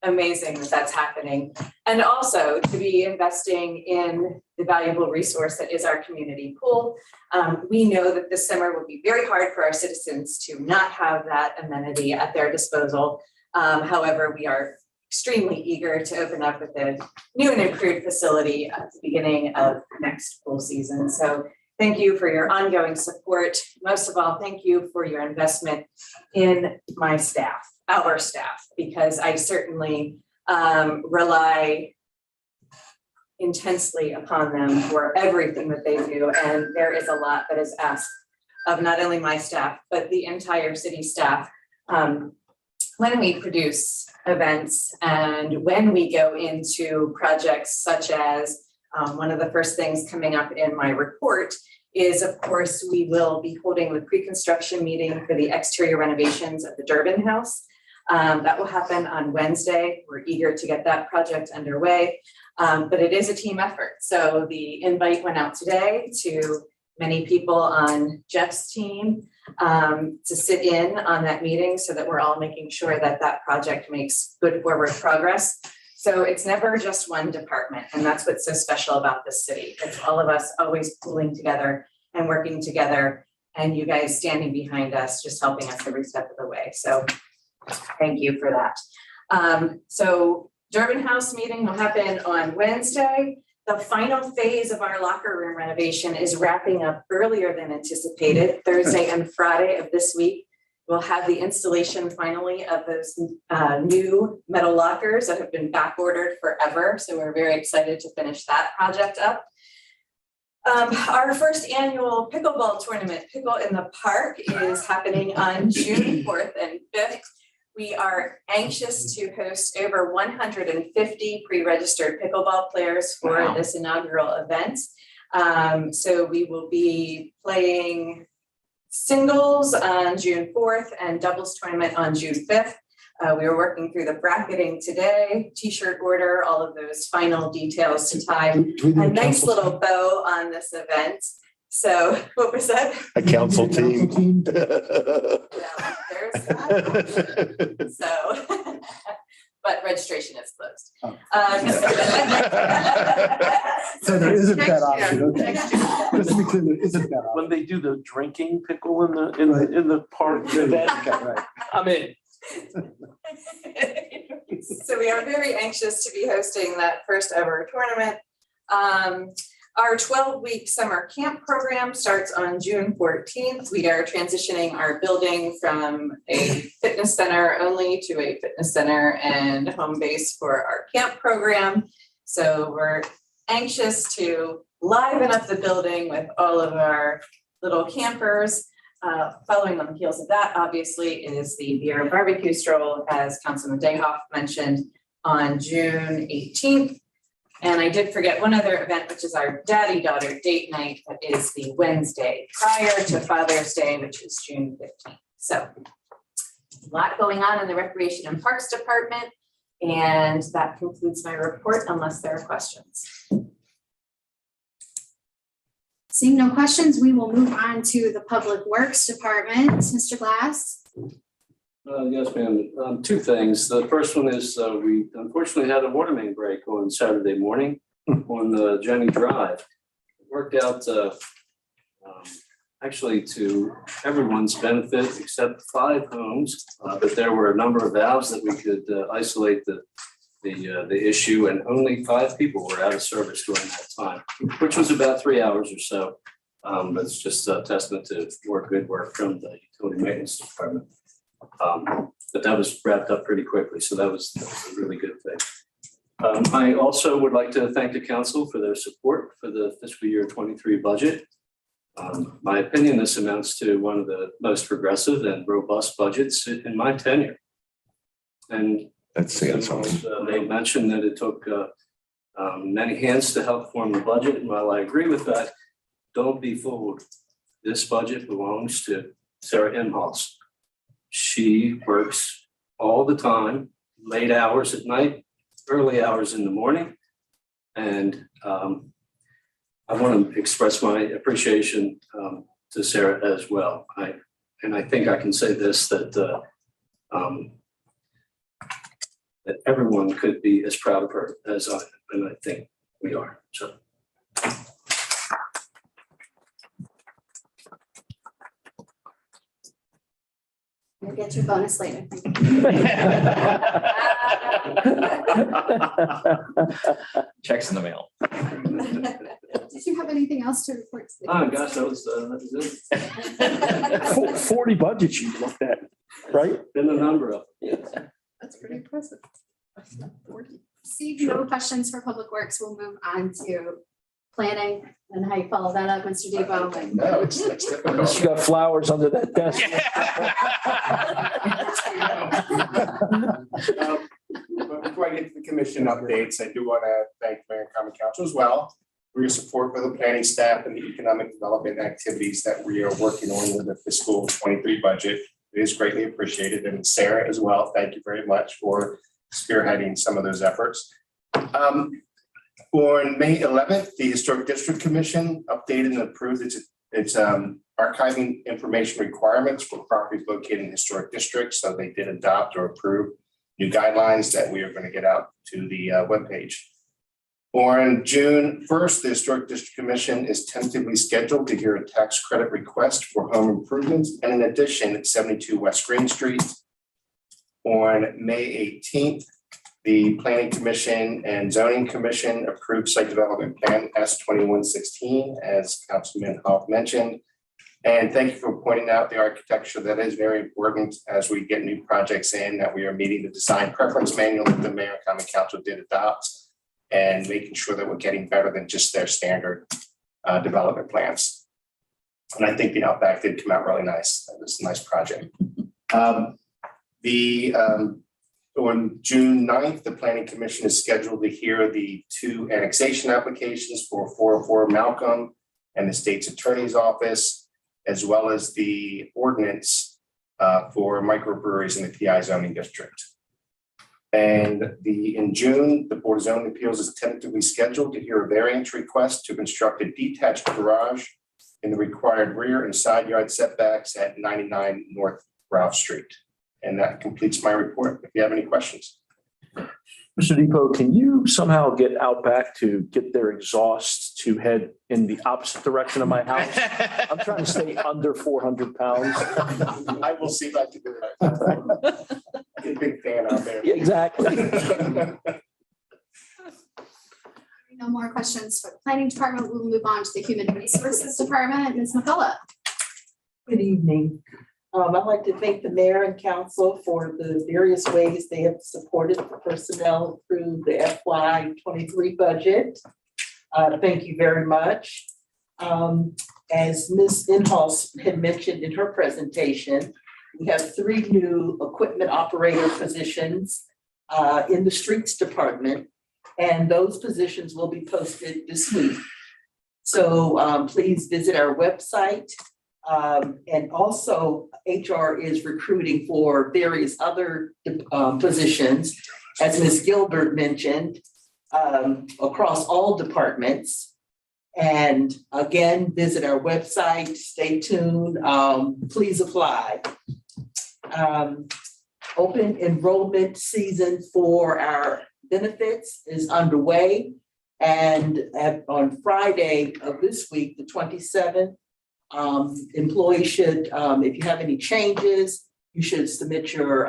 amazing that that's happening. And also to be investing in the valuable resource that is our community pool. We know that this summer will be very hard for our citizens to not have that amenity at their disposal. However, we are extremely eager to open up with a new and improved facility at the beginning of next pool season. So thank you for your ongoing support. Most of all, thank you for your investment in my staff, our staff, because I certainly rely intensely upon them for everything that they do. And there is a lot that is asked of not only my staff, but the entire city staff. When we produce events and when we go into projects such as one of the first things coming up in my report is, of course, we will be holding the pre-construction meeting for the exterior renovations of the Durbin House. That will happen on Wednesday. We're eager to get that project underway, but it is a team effort. So the invite went out today to many people on Jeff's team to sit in on that meeting so that we're all making sure that that project makes good forward progress. So it's never just one department, and that's what's so special about this city. It's all of us always pulling together and working together, and you guys standing behind us, just helping us every step of the way. So thank you for that. So Durbin House meeting will happen on Wednesday. The final phase of our locker room renovation is wrapping up earlier than anticipated. Thursday and Friday of this week, we'll have the installation finally of those new metal lockers that have been back ordered forever. So we're very excited to finish that project up. Our first annual pickleball tournament, Pickle in the Park, is happening on June 4th and 5th. We are anxious to host over 150 pre-registered pickleball players for this inaugural event. So we will be playing singles on June 4th and doubles tournament on June 5th. We were working through the bracketing today, t-shirt order, all of those final details to tie a nice little bow on this event. So what was that? A council team. Yeah, there's that. So, but registration is closed. So there isn't that Next year. option, okay. Next year. Just to be clear, there isn't that option. When they do the drinking pickle in the park, that, Okay, right. I'm in. So we are very anxious to be hosting that first ever tournament. Our 12-week summer camp program starts on June 14th. We are transitioning our building from a fitness center only to a fitness center and home base for our camp program. So we're anxious to liven up the building with all of our little campers. Following on the heels of that, obviously, is the beer and barbecue stroll, as Councilman Dayhoff mentioned, on June 18th. And I did forget one other event, which is our daddy-daughter date night. That is the Wednesday prior to Father's Day, which is June 15th. So a lot going on in the Recreation and Parks Department. And that concludes my report, unless there are questions. Seeing no questions, we will move on to the Public Works Department. Mr. Glass? Yes, ma'am. Two things. The first one is we unfortunately had a water main break on Saturday morning on Jenny Drive. It worked out actually to everyone's benefit except 5 homes, but there were a number of valves that we could isolate the issue, and only 5 people were out of service during that time, which was about 3 hours or so. But it's just a testament to good work from the utility maintenance department. But that was wrapped up pretty quickly, so that was a really good thing. I also would like to thank the council for their support for the fiscal year 23 budget. My opinion, this amounts to one of the most progressive and robust budgets in my tenure. And Let's see, that's something. They mentioned that it took many hands to help form the budget, and while I agree with that, don't be fooled. This budget belongs to Sarah Inhouse. She works all the time, late hours at night, early hours in the morning. And I want to express my appreciation to Sarah as well. I think I can say this, that that everyone could be as proud of her as I am, and I think we are. So. You'll get your bonus later. Checks in the mail. Did you have anything else to report? Oh, gosh, that was it. 40 budgets you looked at, right? Been a number of. That's pretty impressive. See, no questions for Public Works. We'll move on to planning and how you follow that up, Mr. Debo. No, it's difficult. You got flowers under that desk. But before I get to the commission updates, I do want to thank Mayor and Common Council as well for your support for the planning staff and the economic development activities that we are working on with the fiscal 23 budget. It is greatly appreciated. And Sarah as well, thank you very much for spearheading some of those efforts. On May 11th, the Historic District Commission updated and approved its archiving information requirements for properties located in historic districts. So they did adopt or approve new guidelines that we are going to get out to the webpage. On June 1st, the Historic District Commission is tentatively scheduled to hear a tax credit request for home improvements, and in addition, at 72 West Green Street. On May 18th, the Planning Commission and Zoning Commission approved site development plan S2116, as Councilman Hoff mentioned. And thank you for pointing out the architecture. That is very important as we get new projects in, that we are meeting the design preference manual that the Mayor and Common Council did adopt, and making sure that we're getting better than just their standard development plans. And I think the Outback did come out really nice. It was a nice project. On June 9th, the Planning Commission is scheduled to hear the 2 annexation applications for 404 Malcolm and the State's Attorney's Office, as well as the ordinance for microbreweries in the PI zoning district. And in June, the Board of Zoning Appeals is tentatively scheduled to hear a variance request to construct a detached garage in the required rear and side yard setbacks at 99 North Ralph Street. And that completes my report. If you have any questions. Mr. Depot, can you somehow get Outback to get their exhaust to head in the opposite direction of my house? I'm trying to stay under 400 pounds. I will see if I can do that. I'm a big fan out there. Yeah, exactly. No more questions for the Planning Department. We'll move on to the Human Resources Department. Ms. McCullough. Good evening. I'd like to thank the mayor and council for the various ways they have supported personnel through the FY23 budget. Thank you very much. As Ms. Inhouse had mentioned in her presentation, we have 3 new equipment operator positions in the streets department, and those positions will be posted this week. So please visit our website. And also HR is recruiting for various other positions, as Ms. Gilbert mentioned, across all departments. And again, visit our website, stay tuned, please apply. Open enrollment season for our benefits is underway. And on Friday of this week, the 27th, employees should, if you have any changes, you should submit your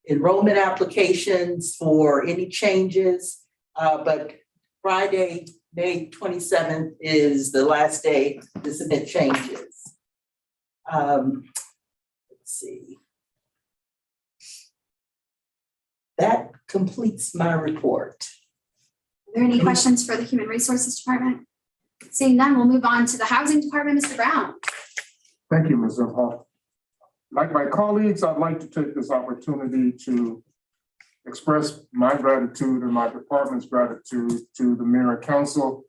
enrollment applications for any changes. But Friday, May 27th is the last day to submit changes. Let's see. That completes my report. Are there any questions for the Human Resources Department? Seeing none, we'll move on to the Housing Department. Mr. Brown. Thank you, Ms. Hall. Like my colleagues, I'd like to take this opportunity to express my gratitude and my department's gratitude to the mayor and council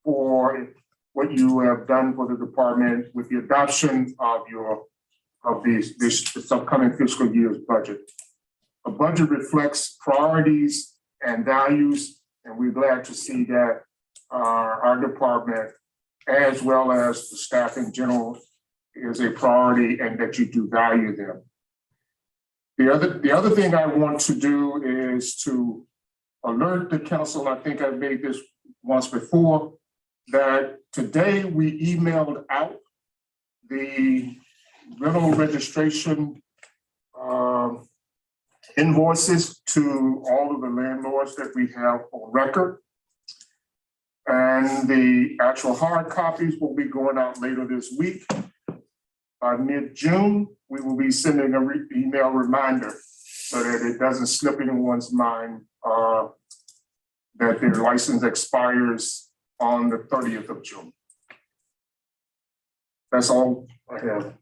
for what you have done for the department with the adoption of this upcoming fiscal year's budget. A budget reflects priorities and values, and we're glad to see that our department, as well as the staff in general, is a priority and that you do value them. The other thing I want to do is to alert the council, I think I've made this once before, that today we emailed out the rental registration invoices to all of the landlords that we have on record. And the actual hard copies will be going out later this week. By mid-June, we will be sending an email reminder so that it doesn't slip anyone's mind that their license expires on the 30th of June. That's all I have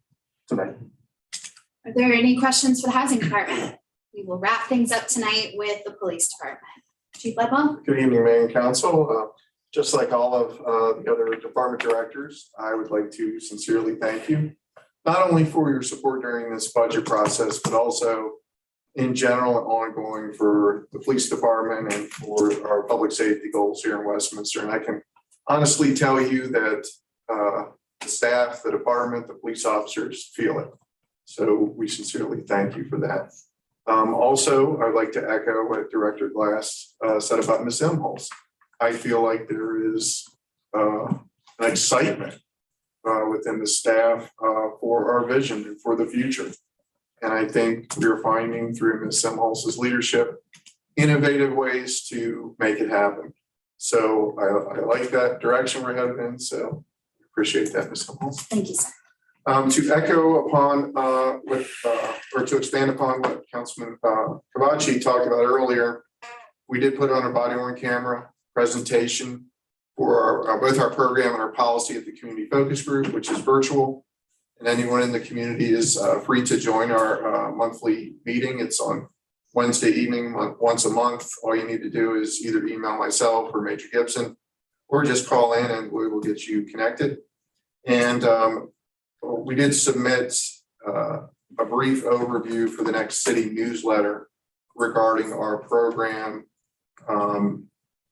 today. Are there any questions for the housing department? We will wrap things up tonight with the police department. Chief Ledwell? Good evening, Mayor and Council. Just like all of the other department directors, I would like to sincerely thank you, not only for your support during this budget process, but also in general and ongoing for the police department and for our public safety goals here in Westminster. And I can honestly tell you that the staff, the department, the police officers feel it. So we sincerely thank you for that. Also, I'd like to echo what Director Glass said about Ms. Imholz. I feel like there is an excitement within the staff for our vision and for the future. And I think we're finding through Ms. Imholz's leadership innovative ways to make it happen. So I like that direction we're headed in. So appreciate that, Ms. Imholz. Thank you, sir. To echo upon or to expand upon what Councilman Kavachi talked about earlier, we did put on a body-worn camera presentation for both our program and our policy at the community focus group, which is virtual. And anyone in the community is free to join our monthly meeting. It's on Wednesday evening, once a month. All you need to do is either email myself or Major Gibson, or just call in and we will get you connected. And we did submit a brief overview for the next city newsletter regarding our program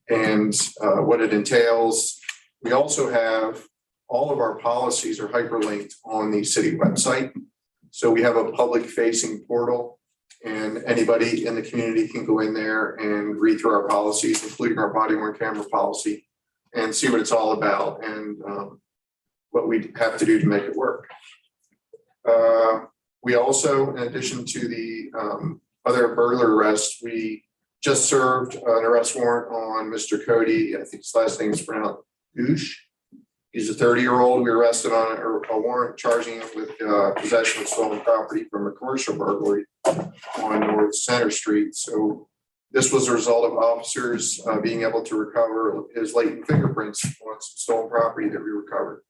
and what it entails. We also have all of our policies are hyperlinked on the city website. So we have a public facing portal and anybody in the community can go in there and read through our policies, including our body-worn camera policy, and see what it's all about and what we have to do to make it work. We also, in addition to the other burglar arrests, we just served an arrest warrant on Mr. Cody. I think his last name is pronounced Goosh. He's a 30-year-old. We arrested on a warrant charging him with possession of stolen property from a commercial burglary on North Center Street. So this was a result of officers being able to recover his latent fingerprints on some stolen property that we recovered.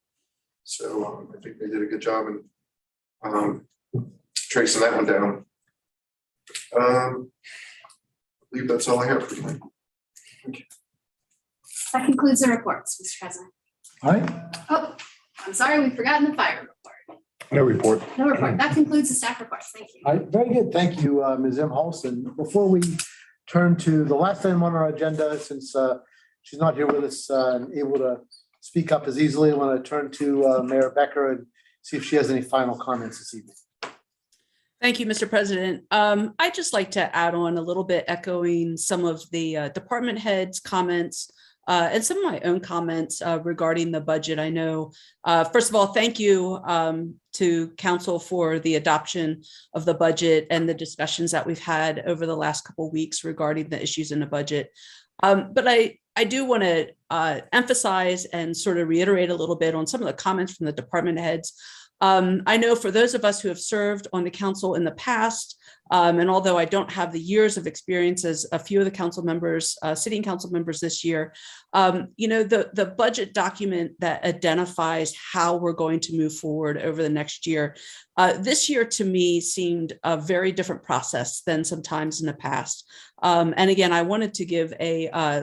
So I think they did a good job in tracing that one down. I believe that's all I have for tonight. Okay. That concludes the reports, Mr. President. All right. Oh, I'm sorry, we've forgotten the fire report. No report. No report. That concludes the staff reports. Thank you. All right, very good. Thank you, Ms. Imholz. And before we turn to the last item on our agenda, since she's not here with us and able to speak up as easily, I want to turn to Mayor Becker and see if she has any final comments this evening. Thank you, Mr. President. I'd just like to add on a little bit, echoing some of the department heads' comments and some of my own comments regarding the budget. I know, first of all, thank you to council for the adoption of the budget and the discussions that we've had over the last couple of weeks regarding the issues in the budget. But I do want to emphasize and sort of reiterate a little bit on some of the comments from the department heads. I know for those of us who have served on the council in the past, and although I don't have the years of experience as a few of the council members, sitting council members this year, the budget document that identifies how we're going to move forward over the next year, this year to me seemed a very different process than sometimes in the past. And again, I wanted to give a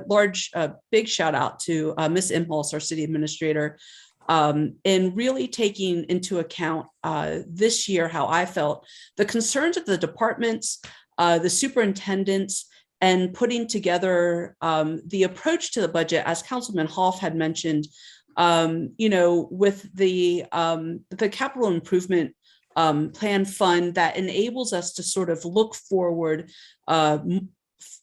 big shout out to Ms. Imholz, our city administrator, in really taking into account this year how I felt the concerns of the departments, the superintendents, and putting together the approach to the budget, as Councilman Hoff had mentioned, with the capital improvement plan fund that enables us to sort of look forward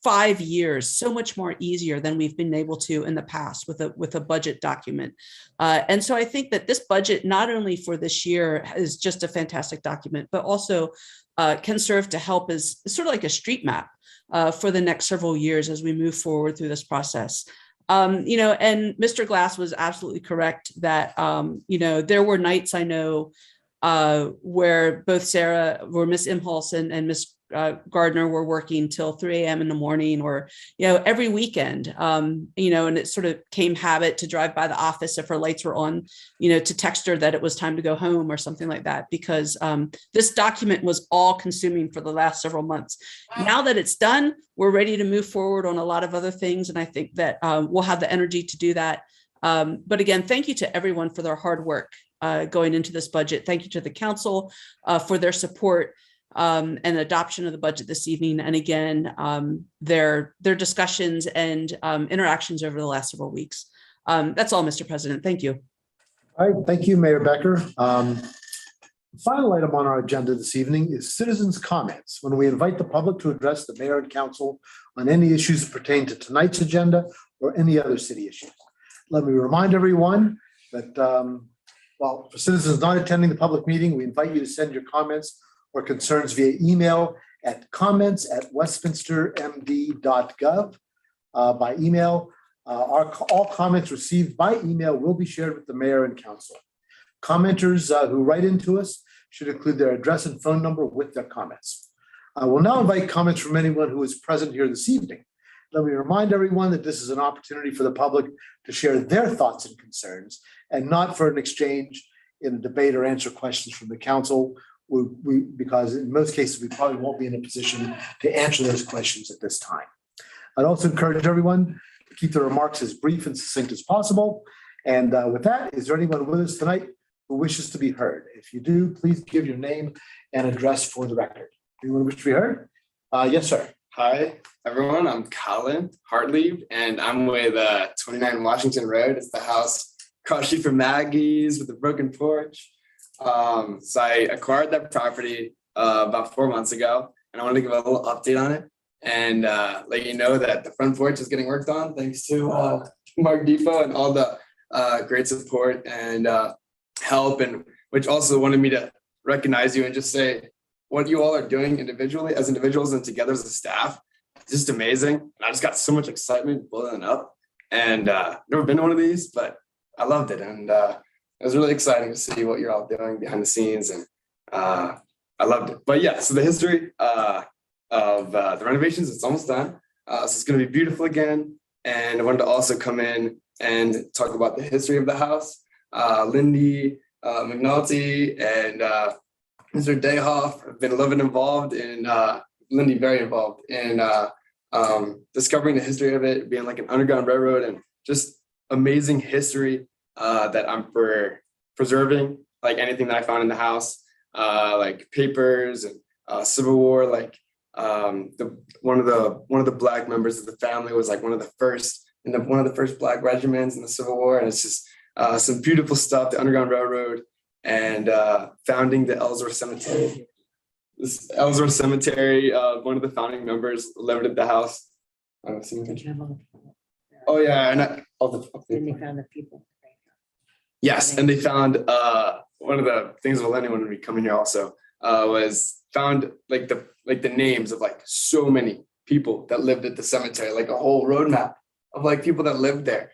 5 years so much more easier than we've been able to in the past with a budget document. And so I think that this budget, not only for this year, is just a fantastic document, but also can serve to help as sort of like a street map for the next several years as we move forward through this process. And Mr. Glass was absolutely correct that, there were nights I know where both Ms. Imholz and Ms. Gardner were working till 3 a.m. in the morning, or, every weekend, and it sort of came habit to drive by the office if her lights were on, to text her that it was time to go home or something like that, because this document was all consuming for the last several months. Now that it's done, we're ready to move forward on a lot of other things. And I think that we'll have the energy to do that. But again, thank you to everyone for their hard work going into this budget. Thank you to the council for their support and adoption of the budget this evening. And again, their discussions and interactions over the last several weeks. That's all, Mr. President. Thank you. All right, thank you, Mayor Becker. Final item on our agenda this evening is citizens' comments, when we invite the public to address the mayor and council on any issues that pertain to tonight's agenda or any other city issues. Let me remind everyone that for citizens not attending the public meeting, we invite you to send your comments or concerns via email at comments@westminstermd.gov. By email, all comments received by email will be shared with the mayor and council. Commenters who write into us should include their address and phone number with their comments. I will now invite comments from anyone who is present here this evening. Let me remind everyone that this is an opportunity for the public to share their thoughts and concerns, and not for an exchange in a debate or answer questions from the council, because in most cases, we probably won't be in a position to answer those questions at this time. I'd also encourage everyone to keep their remarks as brief and succinct as possible. And with that, is there anyone with us tonight who wishes to be heard? If you do, please give your name and address for the record. Anyone wish to be heard? Yes, sir. Hi, everyone. I'm Colin Hartlieb, and I'm with 29 Washington Road. It's the house across the street from Maggie's with the broken porch. So I acquired that property about 4 months ago, and I wanted to give a little update on it and let you know that the front porch is getting worked on thanks to Mark Depot and all the great support and help, and which also wanted me to recognize you and just say what you all are doing individually as individuals and together as a staff. It's just amazing. And I just got so much excitement building up, and never been to one of these, but I loved it. And it was really exciting to see what you're all doing behind the scenes, and I loved it. But yeah, so the history of the renovations, it's almost done. So it's going to be beautiful again. And I wanted to also come in and talk about the history of the house. Lindy McNulty and Mr. Dayhoff have been involved in, Lindy very involved in discovering the history of it, being like an underground railroad, and just amazing history that I'm preserving, like anything that I found in the house, like papers and Civil War, like one of the Black members of the family was like one of the first Black regiments in the Civil War, and it's just some beautiful stuff. The Underground Railroad and founding the Ellsworth Cemetery. This Ellsworth Cemetery, one of the founding members lived at the house. Oh yeah, and Then they found the people. yes, and they found one of the things with anyone when we come in here also was found like the names of like so many people that lived at the cemetery, like a whole roadmap of like people that lived there.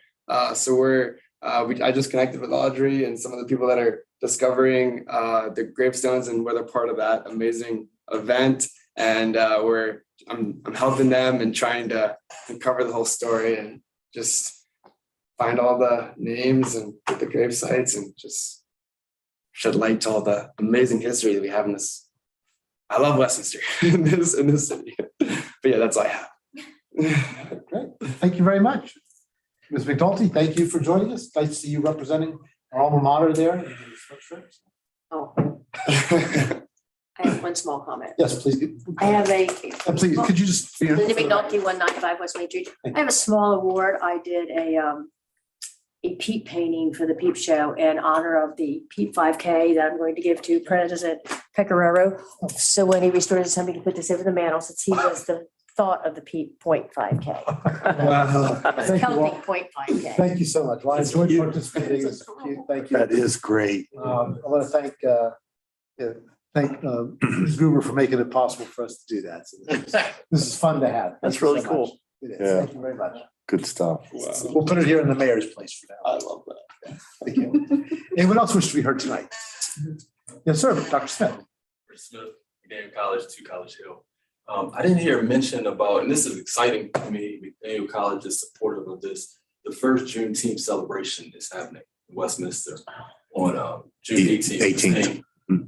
So we're I just connected with Audrey and some of the people that are discovering the gravestones, and we're part of that amazing event. And I'm helping them and trying to uncover the whole story and just find all the names and get the grave sites and just shed light to all the amazing history that we have in this. I love Westminster in this city. But yeah, that's all I have. Great. Thank you very much. Ms. McNulty, thank you for joining us. Nice to see you representing our alma mater there. Oh, I have one small comment. Yes, please. I have Please, could you just? Linda McNulty, 195 West Main Street. I have a small award. I did a peep painting for the Peep Show in honor of the Peep 5K that I'm going to give to President Pecoraro. So when he restores, somebody can put this over the mantle, since he was the thought of the Peep 0.5K. Wow. Thank you. Celtic 0.5K. Thank you so much. Well, I enjoyed participating. It's cute. Thank you. That is great. I want to thank Ms. Gruber for making it possible for us to do that. So this is fun to have. Thank That's you really so cool. much. It is. Yeah. Thank you very much. Good stuff. We'll put it here in the mayor's place for now. I love that. Thank you. Anyone else wish to be heard tonight? Yes, sir. Dr. Smith. Smith, McDaniel College to College Hill. I didn't hear mention about, and this is exciting to me, McDaniel College is supportive of this. The first Juneteenth celebration is happening in Westminster on June 18th.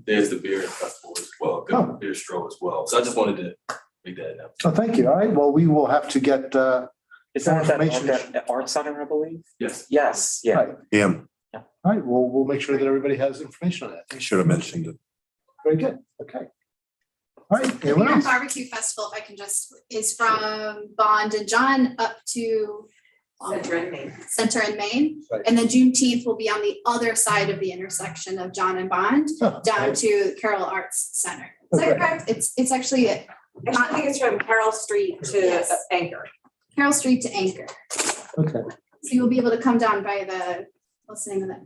There's the beer festival as well, good beer stroll as well. So I just wanted to make that announcement. Oh, thank you. All right. Well, we will have to get Is more that information. at Art Center, I believe? Yes. Yes, yeah. Right. Yeah, All right. Well, we'll make sure that everybody has information on that. should have mentioned it. Very good. Okay. All right. The Anyone Beer else? Barbecue Festival, if I can just, is from Bond and John up to Center in Maine. Center and Maine. Right. And then Juneteenth will be on the other side of the intersection of John and Bond, Oh, down right. to Carroll Arts Center. Is Okay. that correct? It's actually I think it's from Carroll Street to Yes. Anchor. Carroll Street to Anchor. Okay. So you'll be able to come down by the, what's the name of that?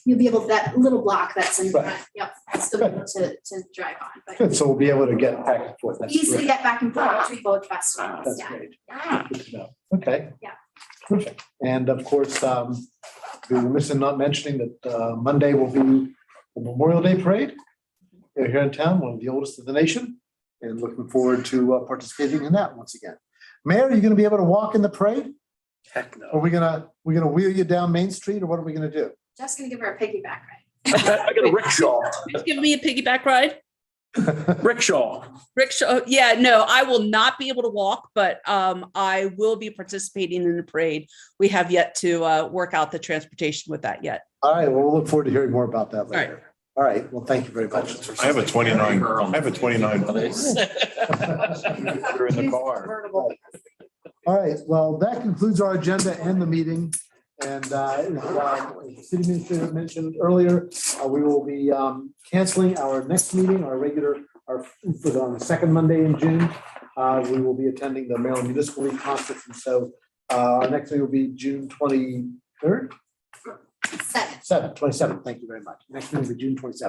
You'll be able, that little block that's in Right. front, yep, still be able to drive on, but Good. So we'll be able to get back and forth. That's easy to great. get back and forth between both festivals, That's yeah. great. Good to know. Okay. Yeah. Perfect. And of course, we were missing not mentioning that Monday will be the Memorial Day Parade here in town, one of the oldest of the nation, and looking forward to participating in that once again. Mayor, are you going to be able to walk in the parade? Heck no. Are we gonna wheel you down Main Street, or what are we gonna do? Just gonna give her a piggyback ride. I got a rickshaw. Just give me a piggyback ride. Rickshaw. Rickshaw. Yeah, no, I will not be able to walk, but I will be participating in the parade. We have yet to work out the transportation with that yet. All right, well, we'll look forward to hearing more about that later. All right, well, thank you very much. I have a 29. I have a 29. You're in the car. All right, well, that concludes our agenda and the meeting. And as the city administrator mentioned earlier, we will be canceling our next meeting, our regular, on the second Monday in June. We will be attending the Maryland Municipal League Conference. And so our next meeting will be June 23rd? 27th. Thank you very much. Next meeting will be June 27th.